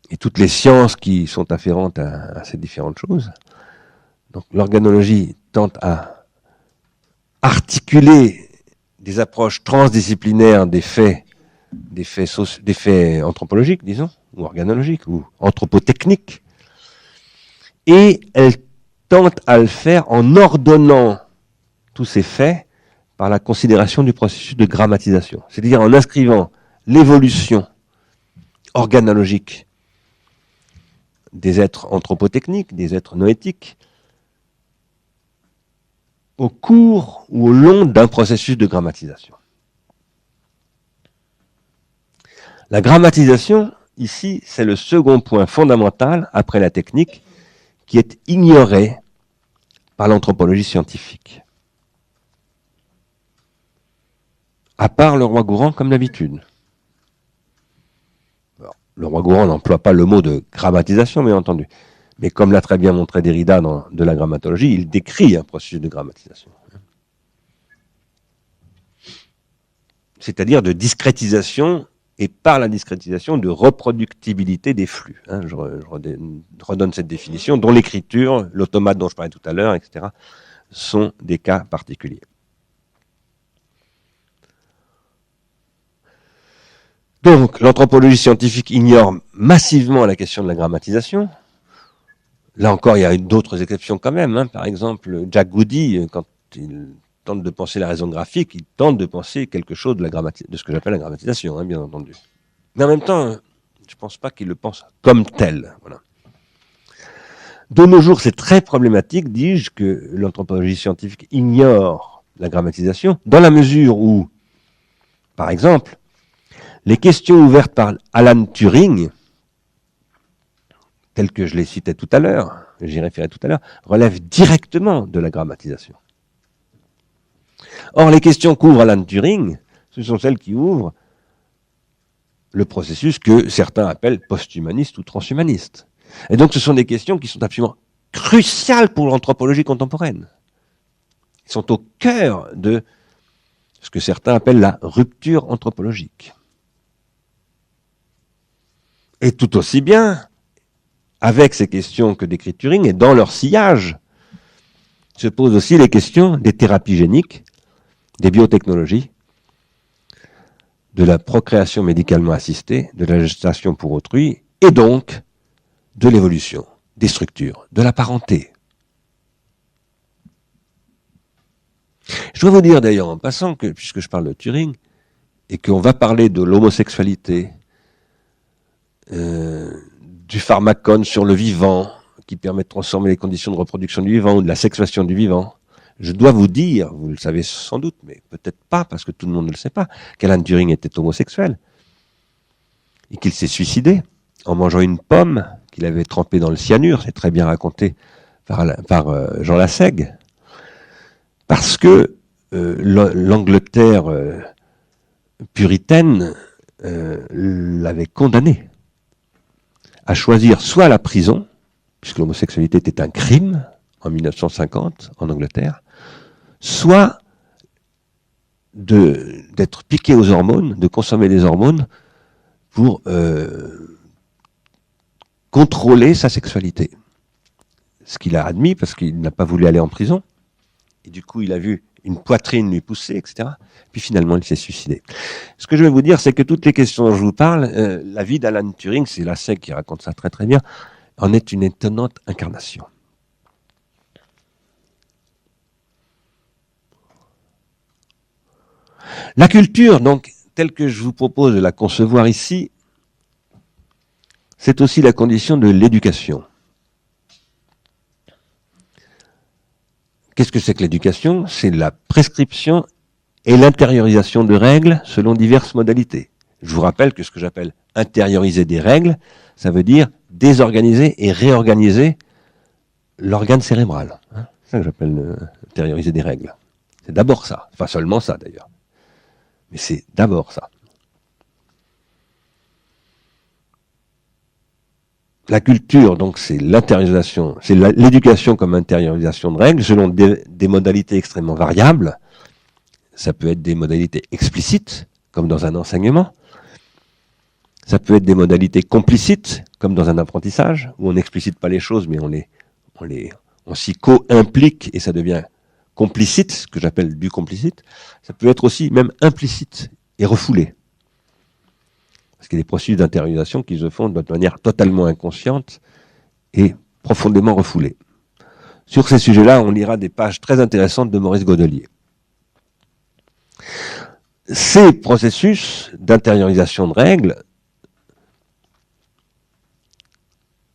et toutes les sciences qui sont afférentes à ces différentes choses. Donc l'organologie tente à articuler des approches transdisciplinaires des faits anthropologiques, disons, ou organologiques, ou anthropotechniques, et elle tente à le faire en ordonnant tous ces faits par la considération du processus de grammatisation, c'est-à-dire en inscrivant l'évolution organologique des êtres anthropotechniques, des êtres noétiques, au cours ou au long d'un processus de grammatisation. La grammatisation, ici, c'est le second point fondamental, après la technique, qui est ignoré par l'anthropologie scientifique. À part le Roi-Gourand, comme d'habitude. Le Roi-Gourand n'emploie pas le mot de grammatisation, bien entendu. Mais comme l'a très bien montré Derrida de la grammatologie, il décrit un processus de grammatisation. C'est-à-dire de discrétisation, et par la discrétisation, de reproductibilité des flux. Je redonne cette définition, dont l'écriture, l'automate dont je parlais tout à l'heure, etc., sont des cas particuliers. Donc, l'anthropologie scientifique ignore massivement la question de la grammatisation. Là encore, il y a d'autres exceptions quand même. Par exemple, Jack Goody, quand il tente de penser la raison graphique, il tente de penser quelque chose de ce que j'appelle la grammatisation, bien entendu. Mais en même temps, je ne pense pas qu'il le pense comme tel. Voilà. De nos jours, c'est très problématique, dis-je, que l'anthropologie scientifique ignore la grammatisation, dans la mesure où, par exemple, les questions ouvertes par Alan Turing, telles que je les citais tout à l'heure, j'y référais tout à l'heure, relèvent directement de la grammatisation. Or, les questions qu'ouvre Alan Turing, ce sont celles qui ouvrent le processus que certains appellent post-humaniste ou transhumaniste. Et donc ce sont des questions qui sont absolument cruciales pour l'anthropologie contemporaine. Ils sont au cœur de ce que certains appellent la rupture anthropologique. Et tout aussi bien, avec ces questions que décrit Turing, et dans leur sillage, se posent aussi les questions des thérapies géniques, des biotechnologies, de la procréation médicalement assistée, de la gestation pour autrui, et donc de l'évolution, des structures, de la parenté. Je dois vous dire d'ailleurs en passant que, puisque je parle de Turing, et qu'on va parler de l'homosexualité, du pharmacone sur le vivant, qui permet de transformer les conditions de reproduction du vivant, ou de la sexuation du vivant, je dois vous dire, vous le savez sans doute, mais peut-être pas, parce que tout le monde ne le sait pas, qu'Alan Turing était homosexuel, et qu'il s'est suicidé en mangeant une pomme qu'il avait trempée dans le cyanure, c'est très bien raconté par Jean Lassègue, parce que l'Angleterre puritaine l'avait condamné à choisir soit la prison, puisque l'homosexualité était un crime en 1950 en Angleterre, soit d'être piqué aux hormones, de consommer des hormones pour contrôler sa sexualité. Ce qu'il a admis parce qu'il n'a pas voulu aller en prison. Et du coup, il a vu une poitrine lui pousser, etc. Puis finalement, il s'est suicidé. Ce que je vais vous dire, c'est que toutes les questions dont je vous parle, la vie d'Alan Turing, c'est Lassègue qui raconte ça très très bien, en est une étonnante incarnation. La culture, donc, telle que je vous propose de la concevoir ici, c'est aussi la condition de l'éducation. Qu'est-ce que c'est que l'éducation? C'est la prescription et l'intériorisation de règles selon diverses modalités. Je vous rappelle que ce que j'appelle intérioriser des règles, ça veut dire désorganiser et réorganiser l'organe cérébral. C'est ça que j'appelle intérioriser des règles. C'est d'abord ça. Pas seulement ça d'ailleurs. Mais c'est d'abord ça. La culture, donc, c'est l'intériorisation, c'est l'éducation comme intériorisation de règles selon des modalités extrêmement variables. Ça peut être des modalités explicites, comme dans un enseignement. Ça peut être des modalités complicites, comme dans un apprentissage, où on n'explicite pas les choses, mais on s'y co-implique et ça devient complicite, ce que j'appelle du complicite. Ça peut être aussi même implicite et refoulé. Parce qu'il y a des processus d'intériorisation qui se font de manière totalement inconsciente et profondément refoulée. Sur ces sujets-là, on lira des pages très intéressantes de Maurice Godelier. Ces processus d'intériorisation de règles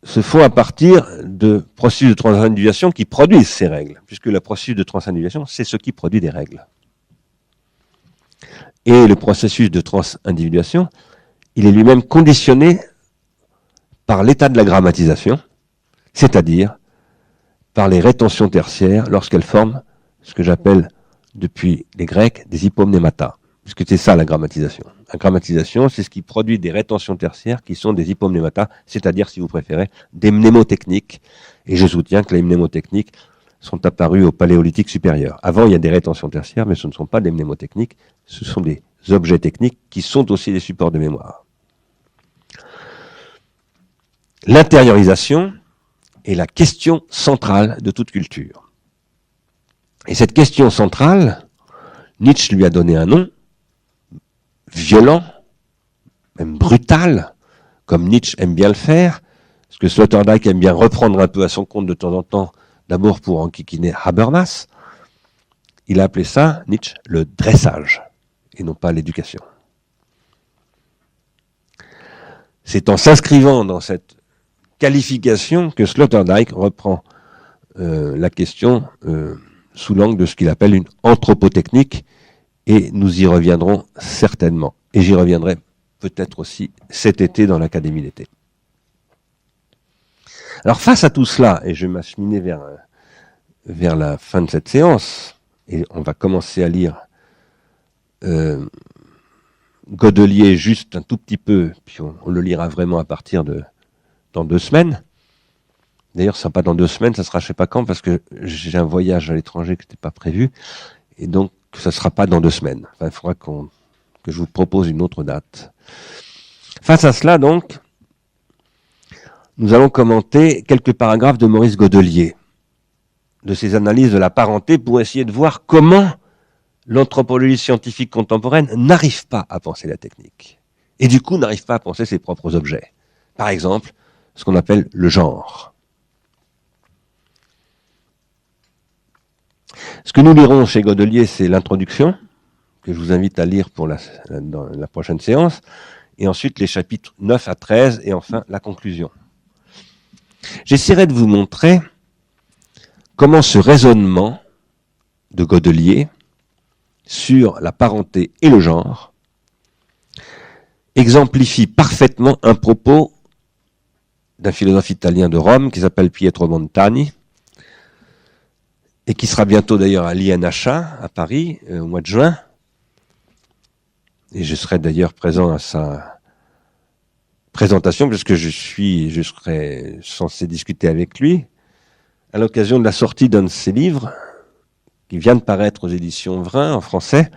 se font à partir de processus de transindividuation qui produisent ces règles, puisque le processus de transindividuation, c'est ce qui produit des règles. Et le processus de transindividuation, il est lui-même conditionné par l'état de la grammatisation, c'est-à-dire par les rétentions tertiaires lorsqu'elles forment ce que j'appelle depuis les Grecs des hypomnémata, puisque c'est ça la grammatisation. La grammatisation, c'est ce qui produit des rétentions tertiaires qui sont des hypomnémata, c'est-à-dire, si vous préférez, des mnémotechniques. Et je soutiens que les mnémotechniques sont apparues au Paléolithique supérieur. Avant, il y a des rétentions tertiaires, mais ce ne sont pas des mnémotechniques, ce sont des objets techniques qui sont aussi des supports de mémoire. L'intériorisation est la question centrale de toute culture. Et cette question centrale, Nietzsche lui a donné un nom, violent, même brutal, comme Nietzsche aime bien le faire, parce que Sloterdijk aime bien reprendre un peu à son compte de temps en temps, d'abord pour enquiquiner Habermas. Il a appelé ça, Nietzsche, le dressage, et non pas l'éducation. C'est en s'inscrivant dans cette qualification que Sloterdijk reprend la question sous l'angle de ce qu'il appelle une anthropotechnique, et nous y reviendrons certainement. Et j'y reviendrai peut-être aussi cet été dans l'Académie d'été. Alors face à tout cela, et je vais m'acheminer vers la fin de cette séance, et on va commencer à lire Godelier juste un tout petit peu, puis on le lira vraiment à partir de dans 2 semaines. D'ailleurs, ça sera pas dans 2 semaines, ça sera je sais pas quand, parce que j'ai un voyage à l'étranger qui n'était pas prévu, et donc ça sera pas dans 2 semaines. Enfin, il faudra que je vous propose une autre date. Face à cela, donc, nous allons commenter quelques paragraphes de Maurice Godelier, de ses analyses de la parenté, pour essayer de voir comment l'anthropologie scientifique contemporaine n'arrive pas à penser la technique. Et du coup, n'arrive pas à penser ses propres objets. Par exemple, ce qu'on appelle le genre. Ce que nous lirons chez Godelier, c'est l'introduction, que je vous invite à lire dans la prochaine séance, et ensuite les chapitres 9 à 13, et enfin la conclusion. J'essaierai de vous montrer comment ce raisonnement de Godelier sur la parenté et le genre exemplifie parfaitement un propos d'un philosophe italien de Rome qui s'appelle Pietro Montani et qui sera bientôt d'ailleurs à l'INHA à Paris au mois de juin. Et je serai d'ailleurs présent à sa présentation puisque je serai censé discuter avec lui à l'occasion de la sortie d'un de ses livres qui vient de paraître aux éditions Vrin en français,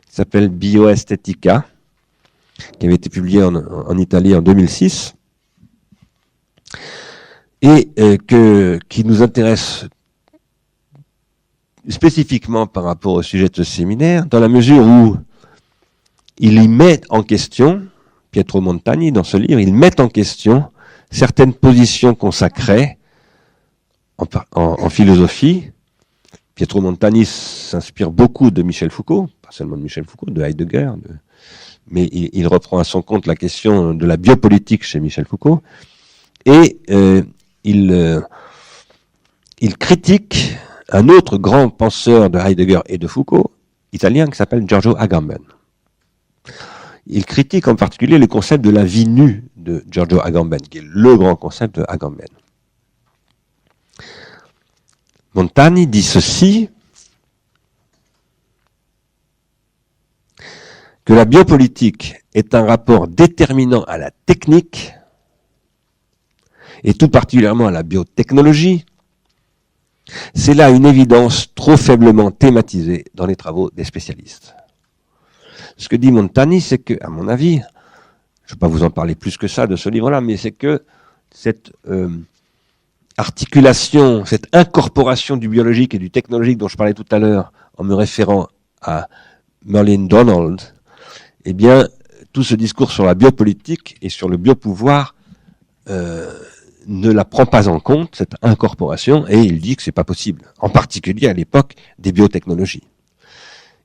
qui s'appelle Bioestetica, qui avait été publié en Italie en 2006, et qui nous intéresse spécifiquement par rapport au sujet de ce séminaire, dans la mesure où il y met en question, Pietro Montani, dans ce livre, il met en question certaines positions consacrées en philosophie. Pietro Montani s'inspire beaucoup de Michel Foucault, pas seulement de Michel Foucault, de Heidegger, mais il reprend à son compte la question de la biopolitique chez Michel Foucault, et il critique un autre grand penseur de Heidegger et de Foucault, italien, qui s'appelle Giorgio Agamben. Il critique en particulier le concept de la vie nue de Giorgio Agamben, qui est le grand concept de Agamben. Montani dit ceci, que la biopolitique est un rapport déterminant à la technique, et tout particulièrement à la biotechnologie. C'est là une évidence trop faiblement thématisée dans les travaux des spécialistes. Ce que dit Montani, c'est que, à mon avis, je ne vais pas vous en parler plus que ça de ce livre-là, mais c'est que cette articulation, cette incorporation du biologique et du technologique dont je parlais tout à l'heure en me référant à Merlin Donald, eh bien, tout ce discours sur la biopolitique et sur le biopouvoir ne la prend pas en compte, cette incorporation, et il dit que c'est pas possible, en particulier à l'époque des biotechnologies.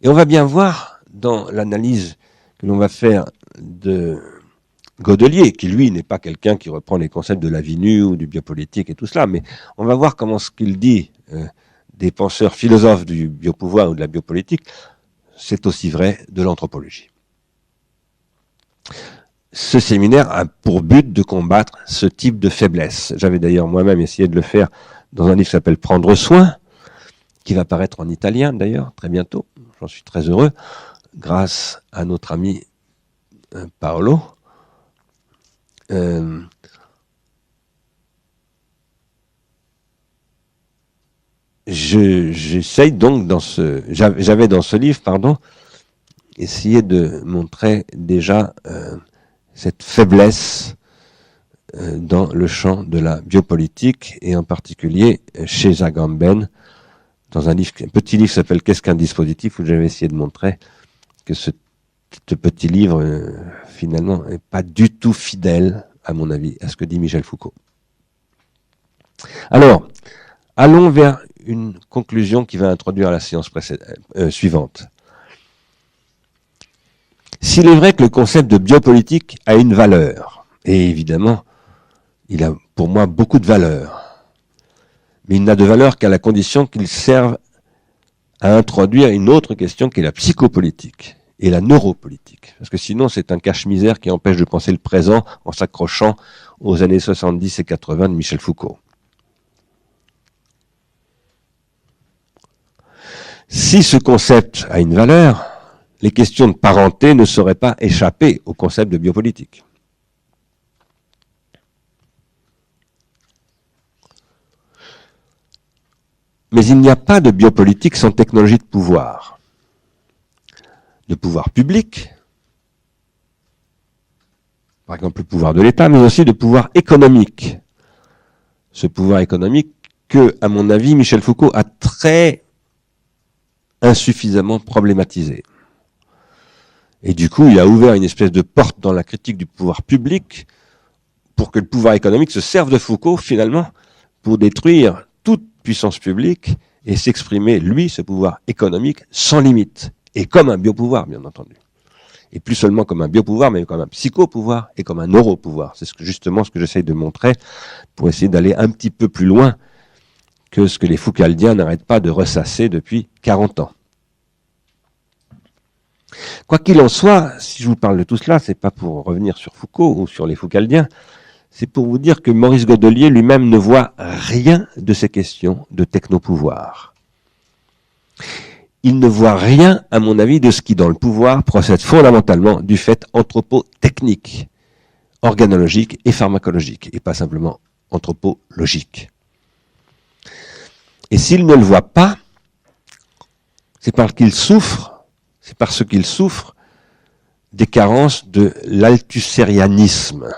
Et on va bien voir dans l'analyse que l'on va faire de Godelier, qui lui n'est pas quelqu'un qui reprend les concepts de la vie nue ou du biopolitique et tout cela, mais on va voir comment ce qu'il dit des penseurs philosophes du biopouvoir ou de la biopolitique, c'est aussi vrai de l'anthropologie. Ce séminaire a pour but de combattre ce type de faiblesse. J'avais d'ailleurs moi-même essayé de le faire dans un livre qui s'appelle Prendre soin, qui va paraître en italien d'ailleurs très bientôt. J'en suis très heureux, grâce à notre ami Paolo. J'essaye donc j'avais dans ce livre, essayé de montrer déjà cette faiblesse dans le champ de la biopolitique et en particulier chez Agamben, dans un petit livre qui s'appelle Qu'est-ce qu'un dispositif, où j'avais essayé de montrer que ce petit livre finalement n'est pas du tout fidèle, à mon avis, à ce que dit Michel Foucault. Alors, allons vers une conclusion qui va introduire la séance suivante. S'il est vrai que le concept de biopolitique a une valeur, et évidemment, il a pour moi beaucoup de valeur, mais il n'a de valeur qu'à la condition qu'il serve à introduire une autre question qui est la psychopolitique et la neuropolitique. Parce que sinon, c'est un cache-misère qui empêche de penser le présent en s'accrochant aux années 70 et 80 de Michel Foucault. Si ce concept a une valeur, les questions de parenté ne sauraient pas échapper au concept de biopolitique. Mais il n'y a pas de biopolitique sans technologie de pouvoir public, par exemple le pouvoir de l'État, mais aussi de pouvoir économique. Ce pouvoir économique que, à mon avis, Michel Foucault a très insuffisamment problématisé. Et du coup, il a ouvert une espèce de porte dans la critique du pouvoir public pour que le pouvoir économique se serve de Foucault, finalement, pour détruire toute puissance publique et s'exprimer, lui, ce pouvoir économique, sans limite. Et comme un biopouvoir, bien entendu. Et plus seulement comme un biopouvoir, mais comme un psychopouvoir et comme un neuropouvoir. C'est justement ce que j'essaye de montrer pour essayer d'aller un petit peu plus loin que ce que les Foucaldiens n'arrêtent pas de ressasser depuis 40 ans. Quoi qu'il en soit, si je vous parle de tout cela, c'est pas pour revenir sur Foucault ou sur les Foucaldiens, c'est pour vous dire que Maurice Godelier lui-même ne voit rien de ces questions de technopouvoir. Il ne voit rien, à mon avis, de ce qui, dans le pouvoir, procède fondamentalement du fait anthropotechnique, organologique et pharmacologique, et pas simplement anthropologique. Et s'il ne le voit pas, c'est parce qu'il souffre des carences de l'althusérianisme.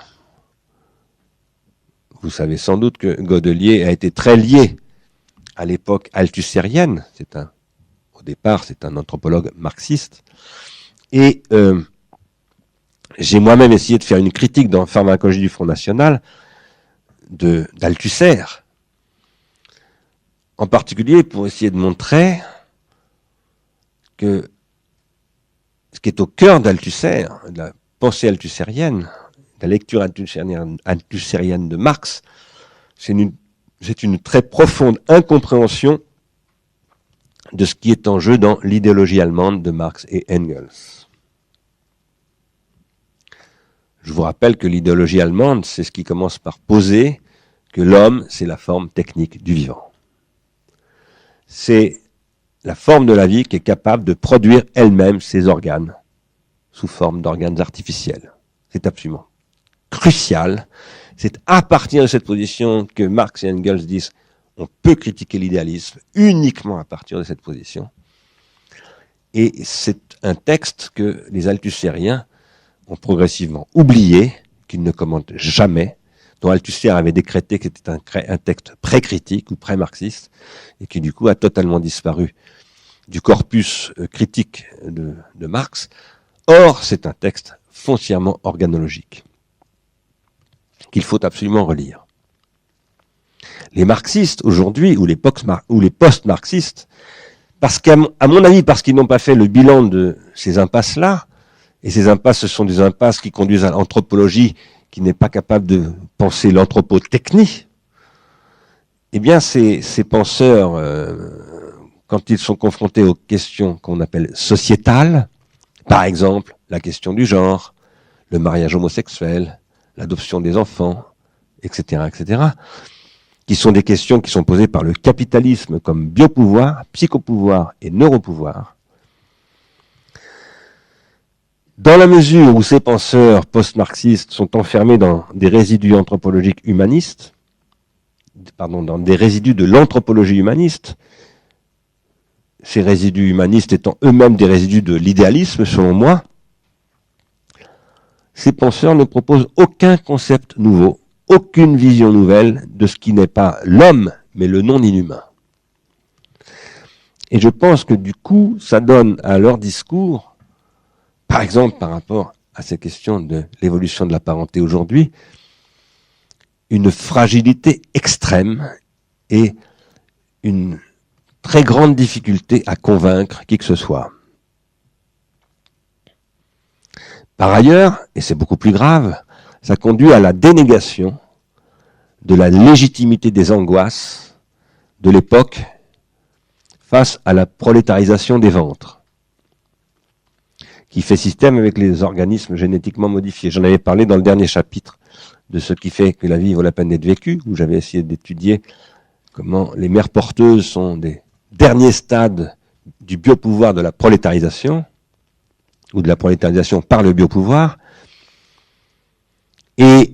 Vous savez sans doute que Godelier a été très lié à l'époque althussérienne. Au départ, c'est un anthropologue marxiste. Et j'ai moi-même essayé de faire une critique dans Pharmacologie du Front National d'Althusser. En particulier pour essayer de montrer que ce qui est au cœur d'Althusser, de la pensée althussérienne, de la lecture althussérienne de Marx, c'est une très profonde incompréhension de ce qui est en jeu dans l'idéologie allemande de Marx et Engels. Je vous rappelle que l'idéologie allemande, c'est ce qui commence par poser que l'homme, c'est la forme technique du vivant. C'est la forme de la vie qui est capable de produire elle-même ses organes sous forme d'organes artificiels. C'est absolument crucial. C'est à partir de cette position que Marx et Engels disent on peut critiquer l'idéalisme uniquement à partir de cette position. Et c'est un texte que les althussériens ont progressivement oublié, qu'ils ne commentent jamais, dont Althusser avait décrété que c'était un texte pré-critique ou pré-marxiste, et qui du coup a totalement disparu du corpus critique de Marx. Or, c'est un texte foncièrement organologique, qu'il faut absolument relire. Les marxistes aujourd'hui, ou les post-marxistes, parce qu'à mon avis, parce qu'ils n'ont pas fait le bilan de ces impasses-là, et ces impasses, ce sont des impasses qui conduisent à l'anthropologie qui n'est pas capable de penser l'anthropotechnie, eh bien ces penseurs, quand ils sont confrontés aux questions qu'on appelle sociétales, par exemple la question du genre, le mariage homosexuel, l'adoption des enfants, etc., etc., qui sont des questions qui sont posées par le capitalisme comme biopouvoir, psychopouvoir et neuropouvoir. Dans la mesure où ces penseurs post-marxistes sont enfermés dans des résidus anthropologiques humanistes, dans des résidus de l'anthropologie humaniste, ces résidus humanistes étant eux-mêmes des résidus de l'idéalisme, selon moi, ces penseurs ne proposent aucun concept nouveau, aucune vision nouvelle de ce qui n'est pas l'homme, mais le non-inhumain. Et je pense que du coup, ça donne à leur discours, par exemple par rapport à ces questions de l'évolution de la parenté aujourd'hui, une fragilité extrême et une très grande difficulté à convaincre qui que ce soit. Par ailleurs, et c'est beaucoup plus grave, ça conduit à la dénégation de la légitimité des angoisses de l'époque face à la prolétarisation des ventres, qui fait système avec les organismes génétiquement modifiés. J'en avais parlé dans le dernier chapitre de ce qui fait que la vie vaut la peine d'être vécue, où j'avais essayé d'étudier comment les mères porteuses sont des derniers stades du biopouvoir de la prolétarisation. ou de la prolétarisation par le biopouvoir. Et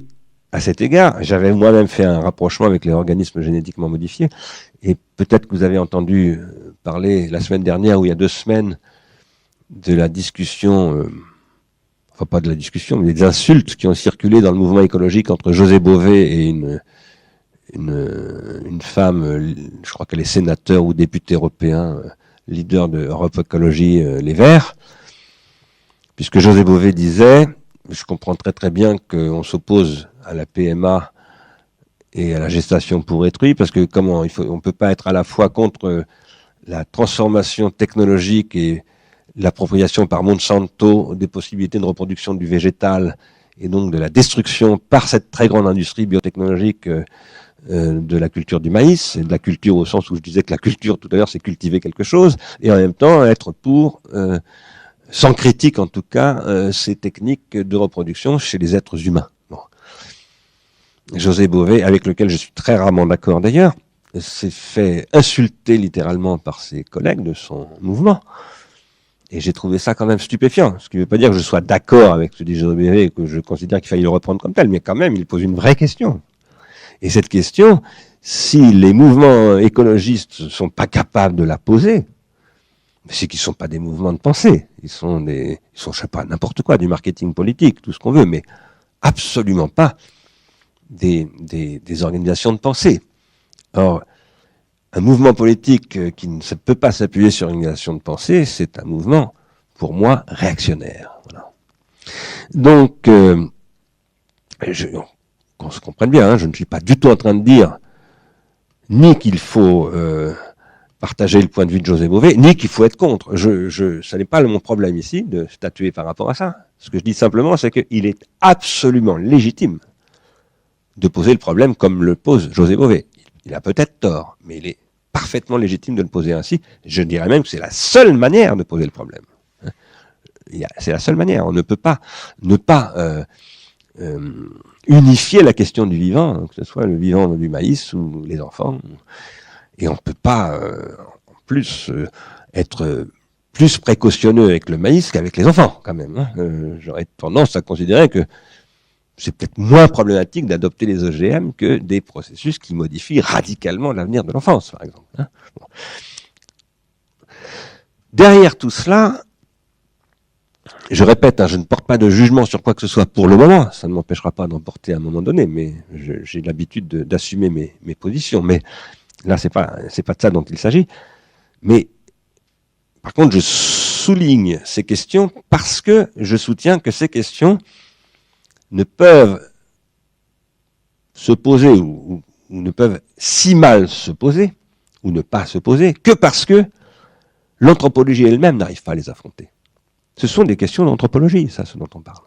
à cet égard, j'avais moi-même fait un rapprochement avec les organismes génétiquement modifiés, et peut-être que vous avez entendu parler la semaine dernière ou il y a 2 semaines de la discussion, enfin pas de la discussion, mais des insultes qui ont circulé dans le mouvement écologique entre José Bové et une femme, je crois qu'elle est sénateur ou députée européen, leader de Europe Écologie Les Verts, puisque José Bové disait, je comprends très très bien qu'on s'oppose à la PMA et à la gestation pour autrui, parce que comment on peut pas être à la fois contre la transformation technologique et l'appropriation par Monsanto des possibilités de reproduction du végétal et donc de la destruction par cette très grande industrie biotechnologique de la culture du maïs, et de la culture au sens où je disais que la culture tout à l'heure c'est cultiver quelque chose, et en même temps être pour, sans critique en tout cas, ces techniques de reproduction chez les êtres humains. Bon. José Bové, avec lequel je suis très rarement d'accord d'ailleurs, s'est fait insulter littéralement par ses collègues de son mouvement. Et j'ai trouvé ça quand même stupéfiant. Ce qui ne veut pas dire que je sois d'accord avec ce que dit José Bové et que je considère qu'il faille le reprendre comme tel, mais quand même, il pose une vraie question. Et cette question, si les mouvements écologistes ne sont pas capables de la poser, c'est qu'ils ne sont pas des mouvements de pensée. Ils sont, je sais pas, n'importe quoi, du marketing politique, tout ce qu'on veut, mais absolument pas des organisations de pensée. Or, un mouvement politique qui ne peut pas s'appuyer sur une organisation de pensée, c'est un mouvement, pour moi, réactionnaire. Voilà. Donc, qu'on se comprenne bien, hein, je ne suis pas du tout en train de dire ni qu'il faut partager le point de vue de José Bové, ni qu'il faut être contre. Ça n'est pas mon problème ici de statuer par rapport à ça. Ce que je dis simplement, c'est qu'il est absolument légitime de poser le problème comme le pose José Bové. Il a peut-être tort, mais il est parfaitement légitime de le poser ainsi. Je dirais même que c'est la seule manière de poser le problème. C'est la seule manière. On ne peut pas ne pas unifier la question du vivant, que ce soit le vivant du maïs ou les enfants. Et on ne peut pas, en plus, être plus précautionneux avec le maïs qu'avec les enfants, quand même. Hein. J'aurais tendance à considérer que c'est peut-être moins problématique d'adopter les OGM que des processus qui modifient radicalement l'avenir de l'enfance, par exemple. Hein. Bon. Derrière tout cela, je répète, hein, je ne porte pas de jugement sur quoi que ce soit pour le moment, ça ne m'empêchera pas d'en porter à un moment donné, mais j'ai l'habitude d'assumer mes positions. Mais là, c'est pas de ça dont il s'agit. Mais par contre, je souligne ces questions parce que je soutiens que ces questions ne peuvent se poser ou ne peuvent si mal se poser ou ne pas se poser que parce que l'anthropologie elle-même n'arrive pas à les affronter. Ce sont des questions d'anthropologie, ça, ce dont on parle.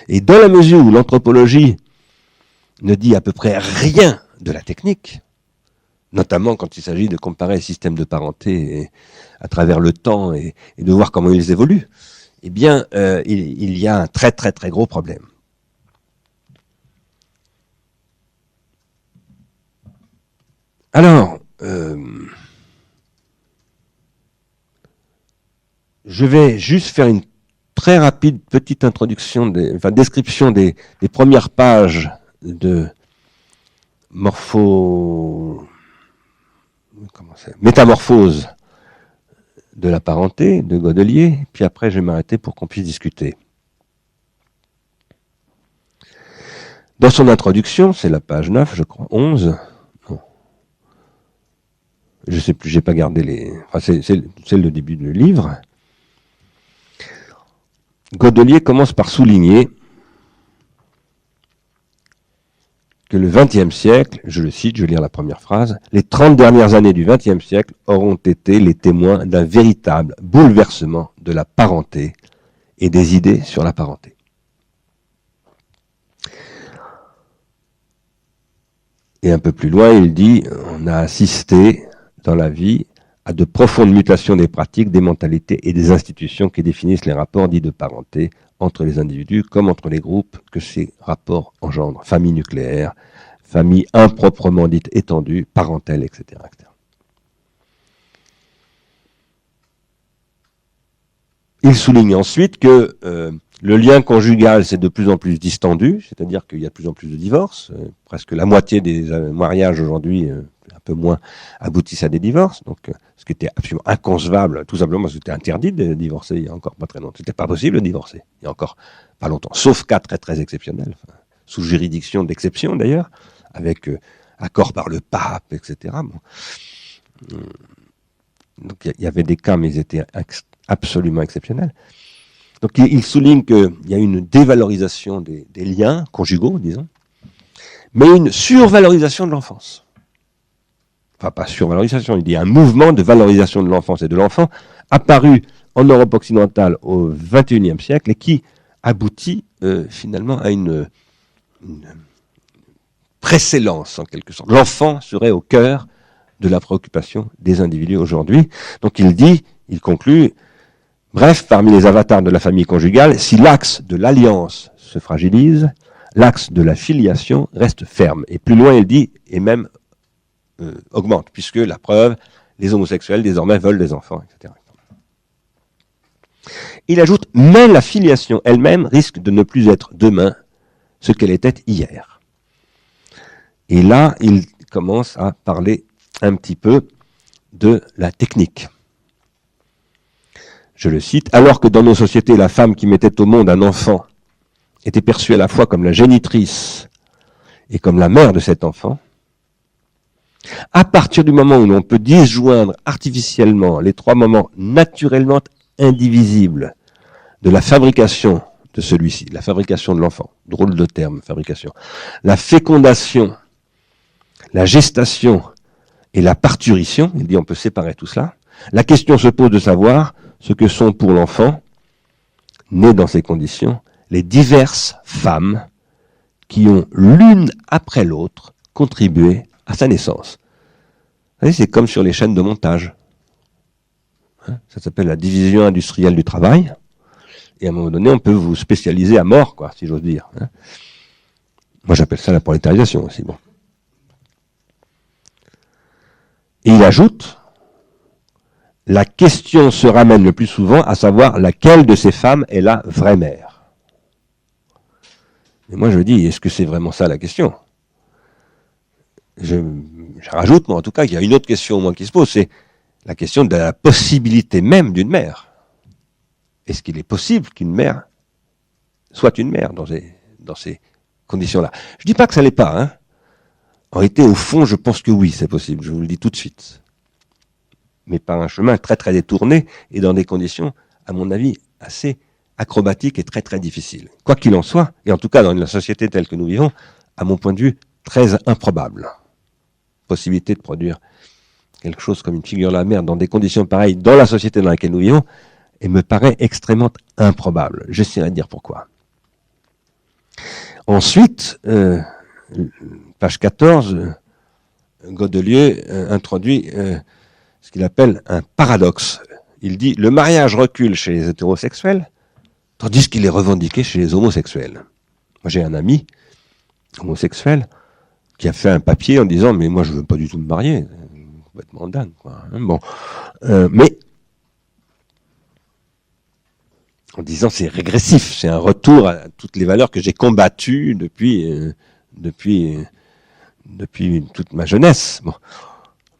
Et dans la mesure où l'anthropologie ne dit à peu près rien de la technique, notamment quand il s'agit de comparer les systèmes de parenté à travers le temps et de voir comment ils évoluent, eh bien, il y a un très très très gros problème. Alors, je vais juste faire une très rapide petite introduction, description des premières pages de métamorphose de la parenté de Godelier, puis après je vais m'arrêter pour qu'on puisse discuter. Dans son introduction, c'est la page 9, je crois, 11, non. Je sais plus, j'ai pas gardé les... Enfin, c'est le début du livre. Godelier commence par souligner que le XXe siècle, je le cite, je vais lire la première phrase, les 30 dernières années du XXe siècle auront été les témoins d'un véritable bouleversement de la parenté et des idées sur la parenté. Et un peu plus loin, il dit, on a assisté dans la vie à de profondes mutations des pratiques, des mentalités et des institutions qui définissent les rapports dits de parenté entre les individus comme entre les groupes que ces rapports engendrent. Famille nucléaire, famille improprement dite étendue, parentèle, etc., etc. Il souligne ensuite que le lien conjugal s'est de plus en plus distendu, c'est-à-dire qu'il y a de plus en plus de divorces. Presque la moitié des mariages aujourd'hui, un peu moins, aboutissent à des divorces. Donc, ce qui était absolument inconcevable, tout simplement parce que c'était interdit de divorcer il y a encore pas très longtemps. C'était pas possible de divorcer, il y a encore pas longtemps. Sauf cas très très exceptionnels, sous juridiction d'exception d'ailleurs, avec accord par le pape, etc. Bon. Donc, il y avait des cas, mais ils étaient absolument exceptionnels. Donc, il souligne qu'il y a une dévalorisation des liens conjugaux, disons, mais une survalorisation de l'enfance. Enfin, pas survalorisation, il dit un mouvement de valorisation de l'enfance et de l'enfant apparu en Europe occidentale au XXIe siècle et qui aboutit finalement à une précédence, en quelque sorte. L'enfant serait au cœur de la préoccupation des individus aujourd'hui. Donc, il conclut, bref, parmi les avatars de la famille conjugale, si l'axe de l'alliance se fragilise, l'axe de la filiation reste ferme. Et plus loin, il dit, et même augmente, puisque la preuve, les homosexuels désormais veulent des enfants, etc. Il ajoute, mais la filiation elle-même risque de ne plus être demain ce qu'elle était hier. Et là, il commence à parler un petit peu de la technique. Je le cite, alors que dans nos sociétés, la femme qui mettait au monde un enfant était perçue à la fois comme la génitrice et comme la mère de cet enfant, à partir du moment où l'on peut disjoindre artificiellement les trois moments naturellement indivisibles de la fabrication de celui-ci, la fabrication de l'enfant, drôle de terme, fabrication, la fécondation, la gestation et la parturition, il dit on peut séparer tout cela, la question se pose de savoir ce que sont pour l'enfant, né dans ces conditions, les diverses femmes qui ont l'une après l'autre contribué à sa naissance. Vous savez, c'est comme sur les chaînes de montage. Ça s'appelle la division industrielle du travail. Et à un moment donné, on peut vous spécialiser à mort, quoi, si j'ose dire. Moi, j'appelle ça la prolétarisation aussi. Bon. Et il ajoute, la question se ramène le plus souvent à savoir laquelle de ces femmes est la vraie mère. Et moi, je dis, est-ce que c'est vraiment ça la question ? Je rajoute, moi, en tout cas, qu'il y a une autre question au moins qui se pose, c'est la question de la possibilité même d'une mère. Est-ce qu'il est possible qu'une mère soit une mère dans ces conditions-là ? Je ne dis pas que ça ne l'est pas. Hein. En réalité, au fond, je pense que oui, c'est possible. Je vous le dis tout de suite. Mais par un chemin très très détourné et dans des conditions, à mon avis, assez acrobatiques et très très difficiles. Quoi qu'il en soit, et en tout cas dans la société telle que nous vivons, à mon point de vue, très improbable. Possibilité de produire quelque chose comme une figure de la mère dans des conditions pareilles dans la société dans laquelle nous vivons, et me paraît extrêmement improbable. J'essaierai de dire pourquoi. Ensuite, page 14, Godelieu introduit ce qu'il appelle un paradoxe. Il dit « Le mariage recule chez les hétérosexuels, tandis qu'il est revendiqué chez les homosexuels. » Moi, j'ai un ami homosexuel qui a fait un papier en disant « Mais moi, je ne veux pas du tout me marier. » Complètement dingue, quoi. Bon. Mais en disant c'est régressif, c'est un retour à toutes les valeurs que j'ai combattues depuis toute ma jeunesse. Bon.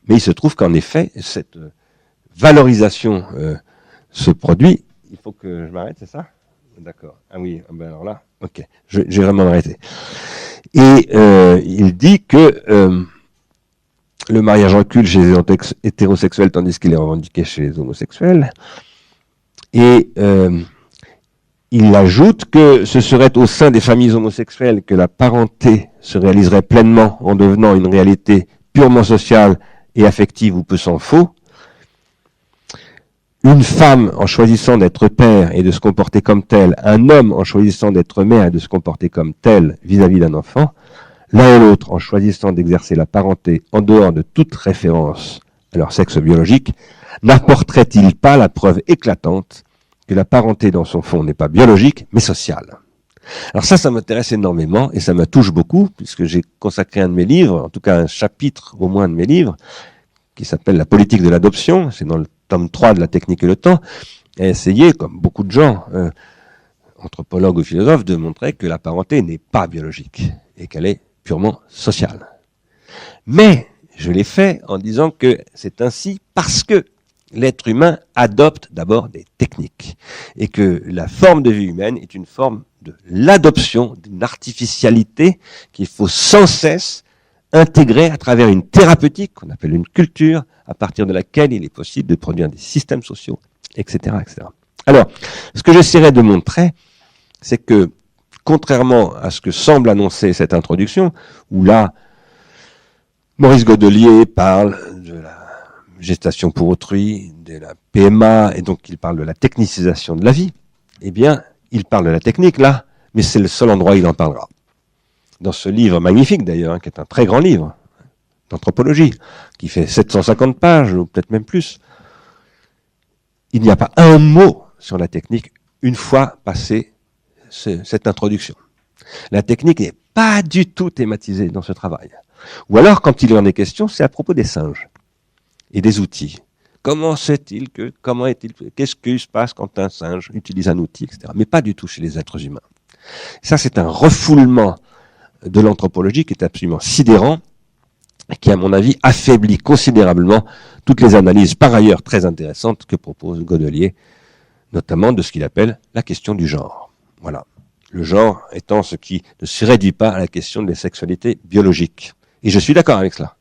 Mais il se trouve qu'en effet, cette valorisation se produit. Il faut que je m'arrête, c'est ça ? D'accord. Ah oui, ben alors là, ok, j'ai vraiment arrêté. Et il dit que le mariage recule chez les hétérosexuels tandis qu'il est revendiqué chez les homosexuels. Et il ajoute que ce serait au sein des familles homosexuelles que la parenté se réaliserait pleinement en devenant une réalité purement sociale et affective ou peu s'en faut. Une femme en choisissant d'être père et de se comporter comme tel, un homme en choisissant d'être mère et de se comporter comme tel vis-à-vis d'un enfant, l'un et l'autre en choisissant d'exercer la parenté en dehors de toute référence à leur sexe biologique, n'apporterait-il pas la preuve éclatante que la parenté dans son fond n'est pas biologique, mais sociale. Alors ça m'intéresse énormément et ça me touche beaucoup, puisque j'ai consacré un de mes livres, en tout cas un chapitre au moins de mes livres, qui s'appelle La politique de l'adoption, c'est dans le tome 3 de La technique et le temps, a essayé, comme beaucoup de gens, anthropologues ou philosophes, de montrer que la parenté n'est pas biologique et qu'elle est purement sociale. Mais je l'ai fait en disant que c'est ainsi parce que l'être humain adopte d'abord des techniques et que la forme de vie humaine est une forme de l'adoption d'une artificialité qu'il faut sans cesse intégrer à travers une thérapeutique qu'on appelle une culture, à partir de laquelle il est possible de produire des systèmes sociaux, etc., etc. Alors, ce que j'essaierai de montrer, c'est que, contrairement à ce que semble annoncer cette introduction, où là, Maurice Godelier parle de la gestation pour autrui, de la PMA, et donc il parle de la technicisation de la vie, eh bien, il parle de la technique là, mais c'est le seul endroit où il en parlera. Dans ce livre magnifique d'ailleurs, qui est un très grand livre d'anthropologie, qui fait 750 pages, ou peut-être même plus, il n'y a pas un mot sur la technique une fois passé cette introduction. La technique n'est pas du tout thématisée dans ce travail. Ou alors, quand il en est question, c'est à propos des singes et des outils. Comment sait-il que, qu'est-ce qui se passe quand un singe utilise un outil, etc. Mais pas du tout chez les êtres humains. Ça, c'est un refoulement de l'anthropologie qui est absolument sidérant, et qui, à mon avis, affaiblit considérablement toutes les analyses, par ailleurs très intéressantes, que propose Godelier, notamment de ce qu'il appelle la question du genre. Voilà. Le genre étant ce qui ne se réduit pas à la question des sexualités biologiques. Et je suis d'accord avec cela.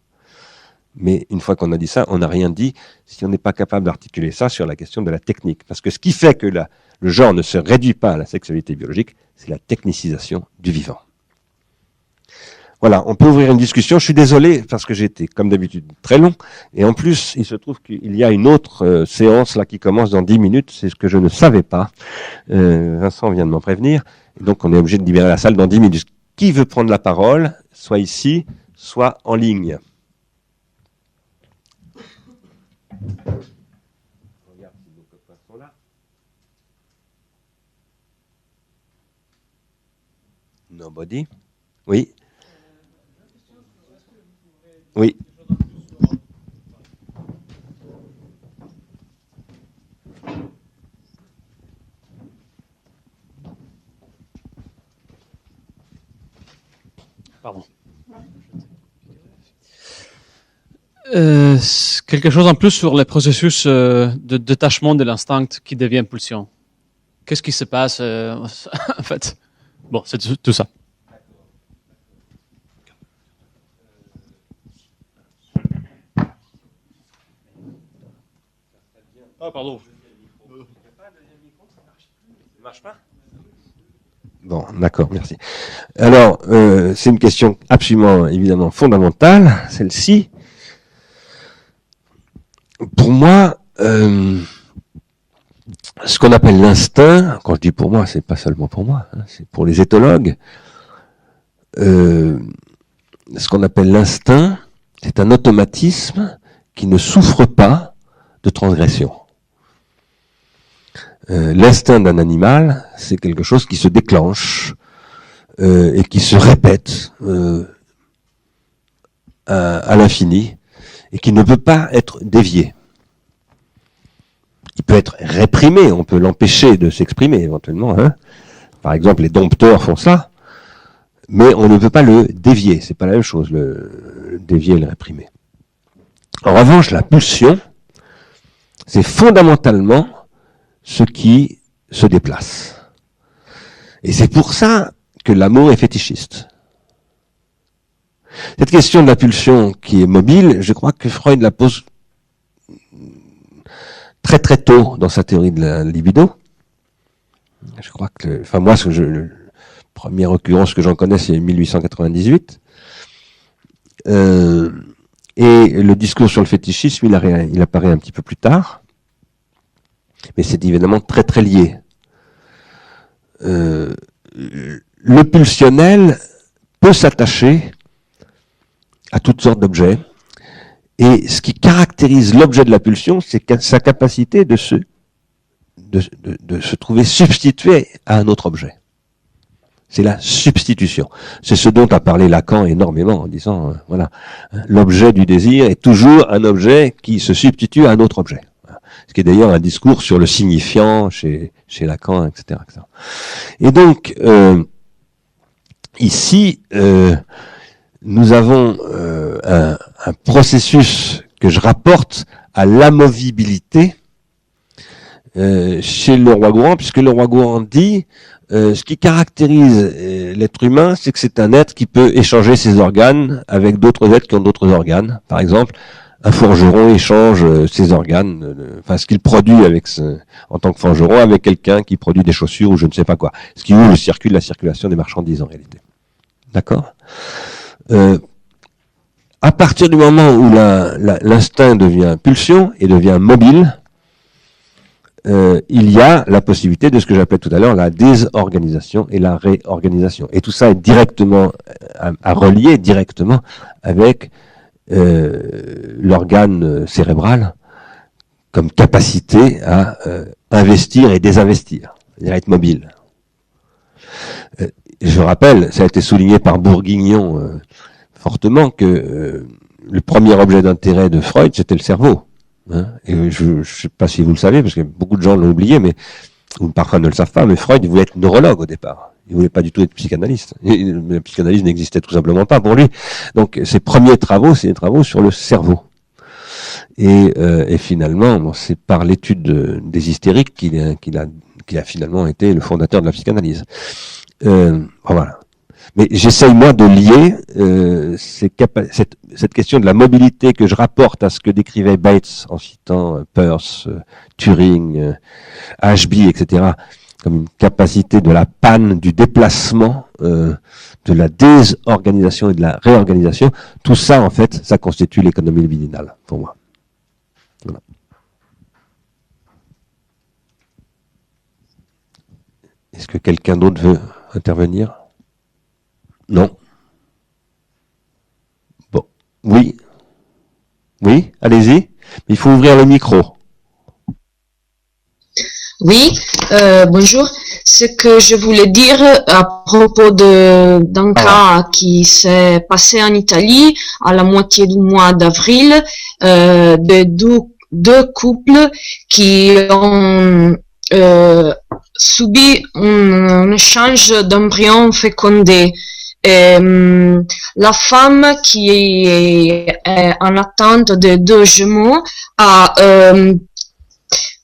Mais une fois qu'on a dit ça, on n'a rien dit si on n'est pas capable d'articuler ça sur la question de la technique. Parce que ce qui fait que le genre ne se réduit pas à la sexualité biologique, c'est la technicisation du vivant. Voilà, on peut ouvrir une discussion. Je suis désolé parce que j'ai été, comme d'habitude, très long. Et en plus, il se trouve qu'il y a une autre séance là qui commence dans 10 minutes. C'est ce que je ne savais pas. Vincent vient de m'en prévenir. Et donc, on est obligé de libérer la salle dans 10 minutes. Qui veut prendre la parole, soit ici, soit en ligne? Regarde si vos copains sont là. Nobody? Oui. Oui. Pardon. Quelque chose en plus sur le processus de détachement de l'instinct qui devient pulsion. Qu'est-ce qui se passe en fait? Bon, c'est tout ça. Ah, pardon. Ça marche pas? Bon, d'accord, merci. Alors, c'est une question absolument, évidemment, fondamentale, celle-ci. Pour moi, ce qu'on appelle l'instinct, quand je dis pour moi, c'est pas seulement pour moi, hein, c'est pour les éthologues. Ce qu'on appelle l'instinct, c'est un automatisme qui ne souffre pas de transgression. L'instinct d'un animal, c'est quelque chose qui se déclenche et qui se répète à l'infini et qui ne peut pas être dévié. Il peut être réprimé, on peut l'empêcher de s'exprimer éventuellement. Hein. Par exemple, les dompteurs font ça, mais on ne peut pas le dévier. C'est pas la même chose, le dévier et le réprimer. En revanche, la pulsion, c'est fondamentalement ce qui se déplace. Et c'est pour ça que l'amour est fétichiste. Cette question de la pulsion qui est mobile, je crois que Freud la pose très très tôt dans sa théorie de la libido. Je crois que, enfin moi, la première occurrence que j'en connais, c'est 1898. Et le discours sur le fétichisme, il apparaît un petit peu plus tard. Mais c'est évidemment très très lié. Le pulsionnel peut s'attacher à toutes sortes d'objets. Et ce qui caractérise l'objet de la pulsion, c'est sa capacité de se trouver substitué à un autre objet. C'est la substitution. C'est ce dont a parlé Lacan énormément en disant, voilà, l'objet du désir est toujours un objet qui se substitue à un autre objet. ce qui est d'ailleurs un discours sur le signifiant chez Lacan, etc., etc. Et donc, ici, nous avons un processus que je rapporte à l'amovibilité chez le roi Gourand, puisque le roi Gourand dit ce qui caractérise l'être humain, c'est que c'est un être qui peut échanger ses organes avec d'autres êtres qui ont d'autres organes. Par exemple, un forgeron échange ses organes, enfin ce qu'il produit en tant que forgeron avec quelqu'un qui produit des chaussures ou je ne sais pas quoi. Ce qui ouvre le circuit de la circulation des marchandises en réalité. D'accord ? À partir du moment où l'instinct devient pulsion et devient mobile, il y a la possibilité de ce que j'appelais tout à l'heure la désorganisation et la réorganisation. Et tout ça est directement à relier directement avec l'organe cérébral comme capacité à investir et désinvestir, c'est-à-dire être mobile. Je rappelle, ça a été souligné par Bourguignon fortement, que le premier objet d'intérêt de Freud, c'était le cerveau. Hein, et je ne sais pas si vous le savez, parce que beaucoup de gens l'ont oublié, mais ou parfois ne le savent pas, mais Freud voulait être neurologue au départ. Il voulait pas du tout être psychanalyste. La psychanalyse n'existait tout simplement pas pour lui. Donc ses premiers travaux, c'est des travaux sur le cerveau. Et finalement, bon, c'est par l'étude des hystériques qu'il a finalement été le fondateur de la psychanalyse. Voilà. Mais j'essaye, moi, de lier cette question de la mobilité que je rapporte à ce que décrivait Bates en citant Peirce, Turing, Ashby, etc., comme une capacité de la panne, du déplacement, de la désorganisation et de la réorganisation. Tout ça, en fait, ça constitue l'économie libidinale, pour moi. Voilà. Est-ce que quelqu'un d'autre veut intervenir ? Non. Bon. Oui. Oui, allez-y. Il faut ouvrir le micro. Oui, bonjour. Ce que je voulais dire à propos d'un cas qui s'est passé en Italie à la moitié du mois d'avril, de deux couples qui ont subi un échange d'embryons fécondés. La femme qui est en attente de 2 jumeaux a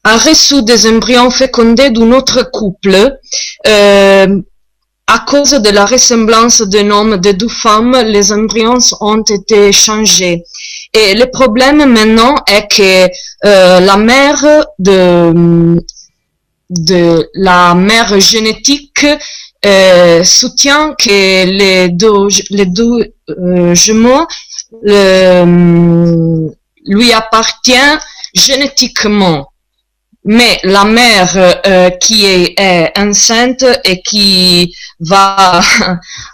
reçu des embryons fécondés d'un autre couple. À cause de la ressemblance d'un homme et de 2 femmes, les embryons ont été changés. Et le problème maintenant est que la mère génétique soutient que les deux jumeaux lui appartiennent génétiquement. Mais la mère qui est enceinte et qui va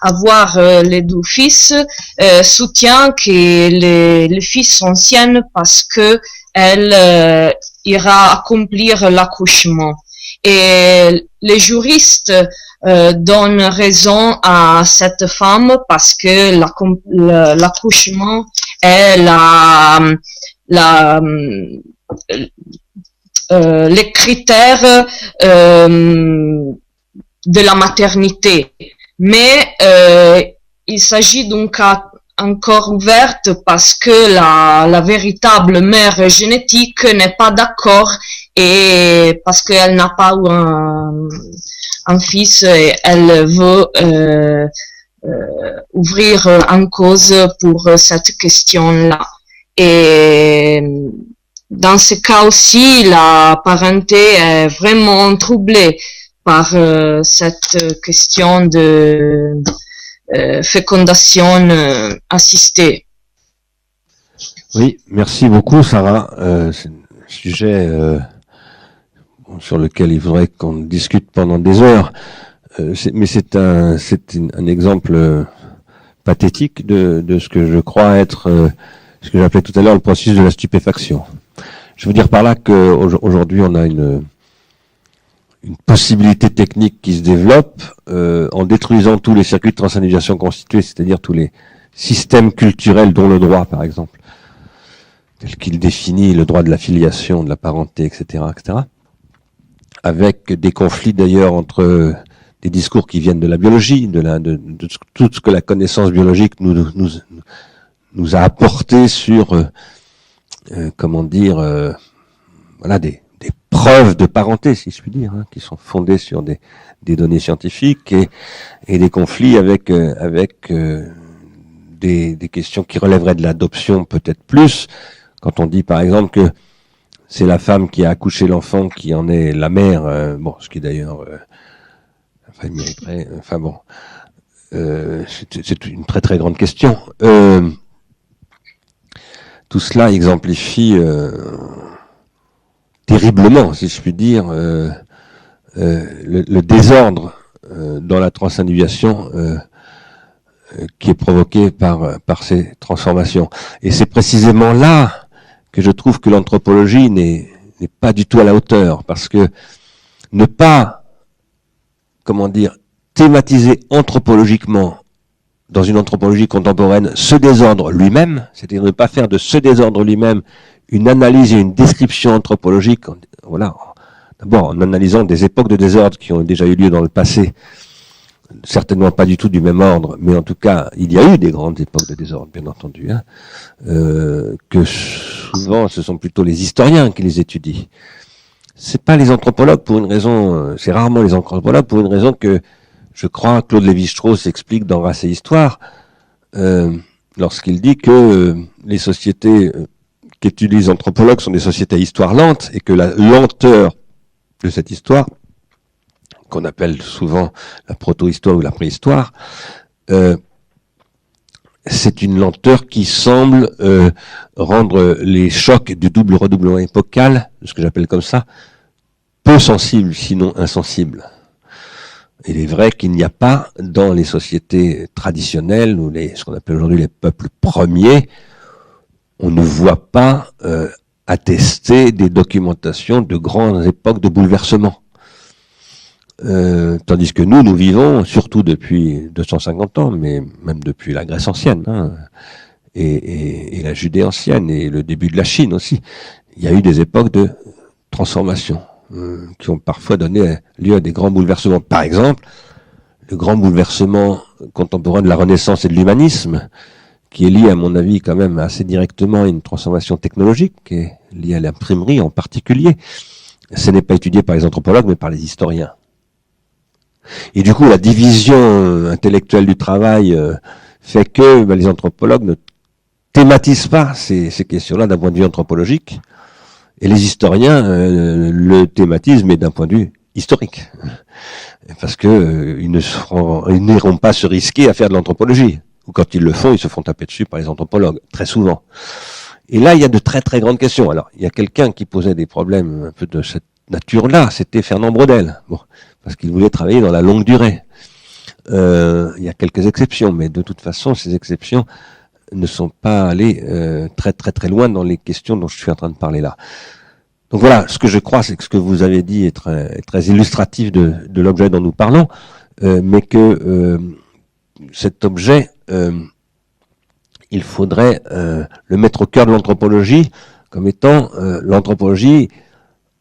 avoir les 2 fils soutient que les fils sont siennes parce que elle ira accomplir l'accouchement. Et les juristes donnent raison à cette femme parce que l'accouchement est les critères de la maternité. Mais il s'agit d'un cas encore ouvert parce que la véritable mère génétique n'est pas d'accord et parce qu'elle n'a pas eu un fils et elle veut ouvrir en cause pour cette question-là. Et dans ce cas aussi, la parenté est vraiment troublée par cette question de fécondation assistée. Oui, merci beaucoup Sarah. C'est un sujet sur lequel il faudrait qu'on discute pendant des heures. Mais c'est un exemple pathétique de ce que je crois être ce que j'appelais tout à l'heure le processus de la stupéfaction. Je veux dire par là qu'aujourd'hui on a une possibilité technique qui se développe en détruisant tous les circuits de transindividuation constitués, c'est-à-dire tous les systèmes culturels dont le droit par exemple. tel qu'il définit le droit de la filiation, de la parenté, etc., etc., avec des conflits d'ailleurs entre des discours qui viennent de la biologie, de tout ce que la connaissance biologique nous a apporté sur, comment dire, voilà, des preuves de parenté, si je puis dire, hein, qui sont fondées sur des données scientifiques, et des conflits avec des questions qui relèveraient de l'adoption peut-être plus, quand on dit par exemple que c'est la femme qui a accouché l'enfant qui en est la mère, bon, ce qui d'ailleurs, enfin, il mériterait, enfin bon, c'est une très très grande question. Tout cela exemplifie terriblement, si je puis dire, le désordre dans la transindividuation qui est provoqué par ces transformations. Et c'est précisément là que je trouve que l'anthropologie n'est pas du tout à la hauteur, parce que ne pas, comment dire, thématiser anthropologiquement dans une anthropologie contemporaine ce désordre lui-même, c'est-à-dire ne pas faire de ce désordre lui-même une analyse et une description anthropologique, voilà, d'abord en analysant des époques de désordre qui ont déjà eu lieu dans le passé, certainement pas du tout du même ordre, mais en tout cas, il y a eu des grandes époques de désordre, bien entendu, hein, que souvent ce sont plutôt les historiens qui les étudient. C'est pas les anthropologues pour une raison, c'est rarement les anthropologues pour une raison que je crois Claude Lévi-Strauss explique dans Race et Histoire, lorsqu'il dit que les sociétés qu'étudient les anthropologues sont des sociétés à histoire lente, et que la lenteur de cette histoire, qu'on appelle souvent la proto-histoire ou la préhistoire, c'est une lenteur qui semble rendre les chocs du double redoublement épocal, ce que j'appelle comme ça, peu sensibles, sinon insensibles. Il est vrai qu'il n'y a pas dans les sociétés traditionnelles, ou ce qu'on appelle aujourd'hui les peuples premiers, on ne voit pas attester des documentations de grandes époques de bouleversement. Tandis que nous vivons, surtout depuis 250 ans, mais même depuis la Grèce ancienne, hein, et la Judée ancienne, et le début de la Chine aussi, il y a eu des époques de transformation qui ont parfois donné lieu à des grands bouleversements. Par exemple, le grand bouleversement contemporain de la Renaissance et de l'humanisme, qui est lié, à mon avis, quand même assez directement à une transformation technologique, qui est liée à l'imprimerie en particulier. Ce n'est pas étudié par les anthropologues, mais par les historiens. Et du coup, la division intellectuelle du travail fait que les anthropologues ne thématisent pas ces questions-là d'un point de vue anthropologique, et les historiens le thématisent, mais d'un point de vue historique, parce que ils n'iront pas se risquer à faire de l'anthropologie, ou quand ils le font, ils se font taper dessus par les anthropologues, très souvent. Et là, il y a de très très grandes questions. Alors, il y a quelqu'un qui posait des problèmes un peu de cette nature-là, c'était Fernand Braudel, bon, parce qu'il voulait travailler dans la longue durée. Il y a quelques exceptions, mais de toute façon, ces exceptions ne sont pas allées très très très loin dans les questions dont je suis en train de parler là. Donc voilà, ce que je crois, c'est que ce que vous avez dit est très illustratif de l'objet dont nous parlons, mais que cet objet, il faudrait le mettre au cœur de l'anthropologie comme étant l'anthropologie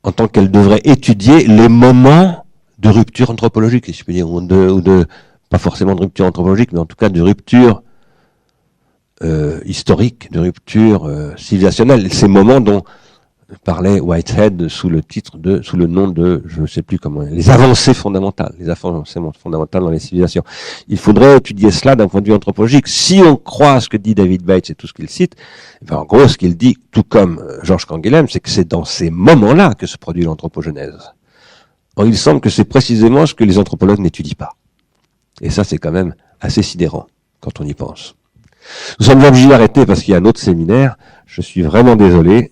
en tant qu'elle devrait étudier les moments de rupture anthropologique, si je peux dire, ou de pas forcément de rupture anthropologique, mais en tout cas de rupture historique, de rupture civilisationnelle. Ces moments dont parlait Whitehead sous le nom de, je ne sais plus comment, les avancées fondamentales dans les civilisations. Il faudrait étudier cela d'un point de vue anthropologique. Si on croit ce que dit David Bates et tout ce qu'il cite, ben en gros, ce qu'il dit, tout comme Georges Canguilhem, c'est que c'est dans ces moments-là que se produit l'anthropogenèse. Or, il semble que c'est précisément ce que les anthropologues n'étudient pas. Et ça, c'est quand même assez sidérant, quand on y pense. Nous sommes obligés d'arrêter parce qu'il y a un autre séminaire. Je suis vraiment désolé.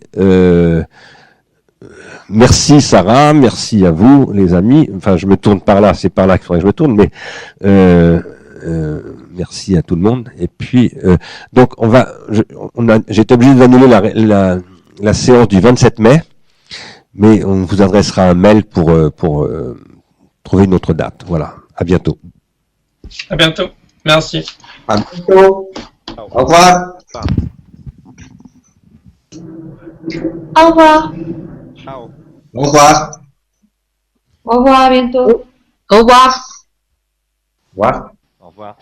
Merci Sarah, merci à vous les amis. Enfin, je me tourne par là, c'est par là qu'il faudrait que je me tourne, mais merci à tout le monde. Et puis, donc j'ai été obligé d'annuler la séance du 27 mai, mais on vous adressera un mail pour trouver une autre date. Voilà. À bientôt. À bientôt. Merci. À bientôt. Au revoir. Au revoir. Ciao. Au revoir. Au revoir, à bientôt. Au revoir. Au revoir. Au revoir.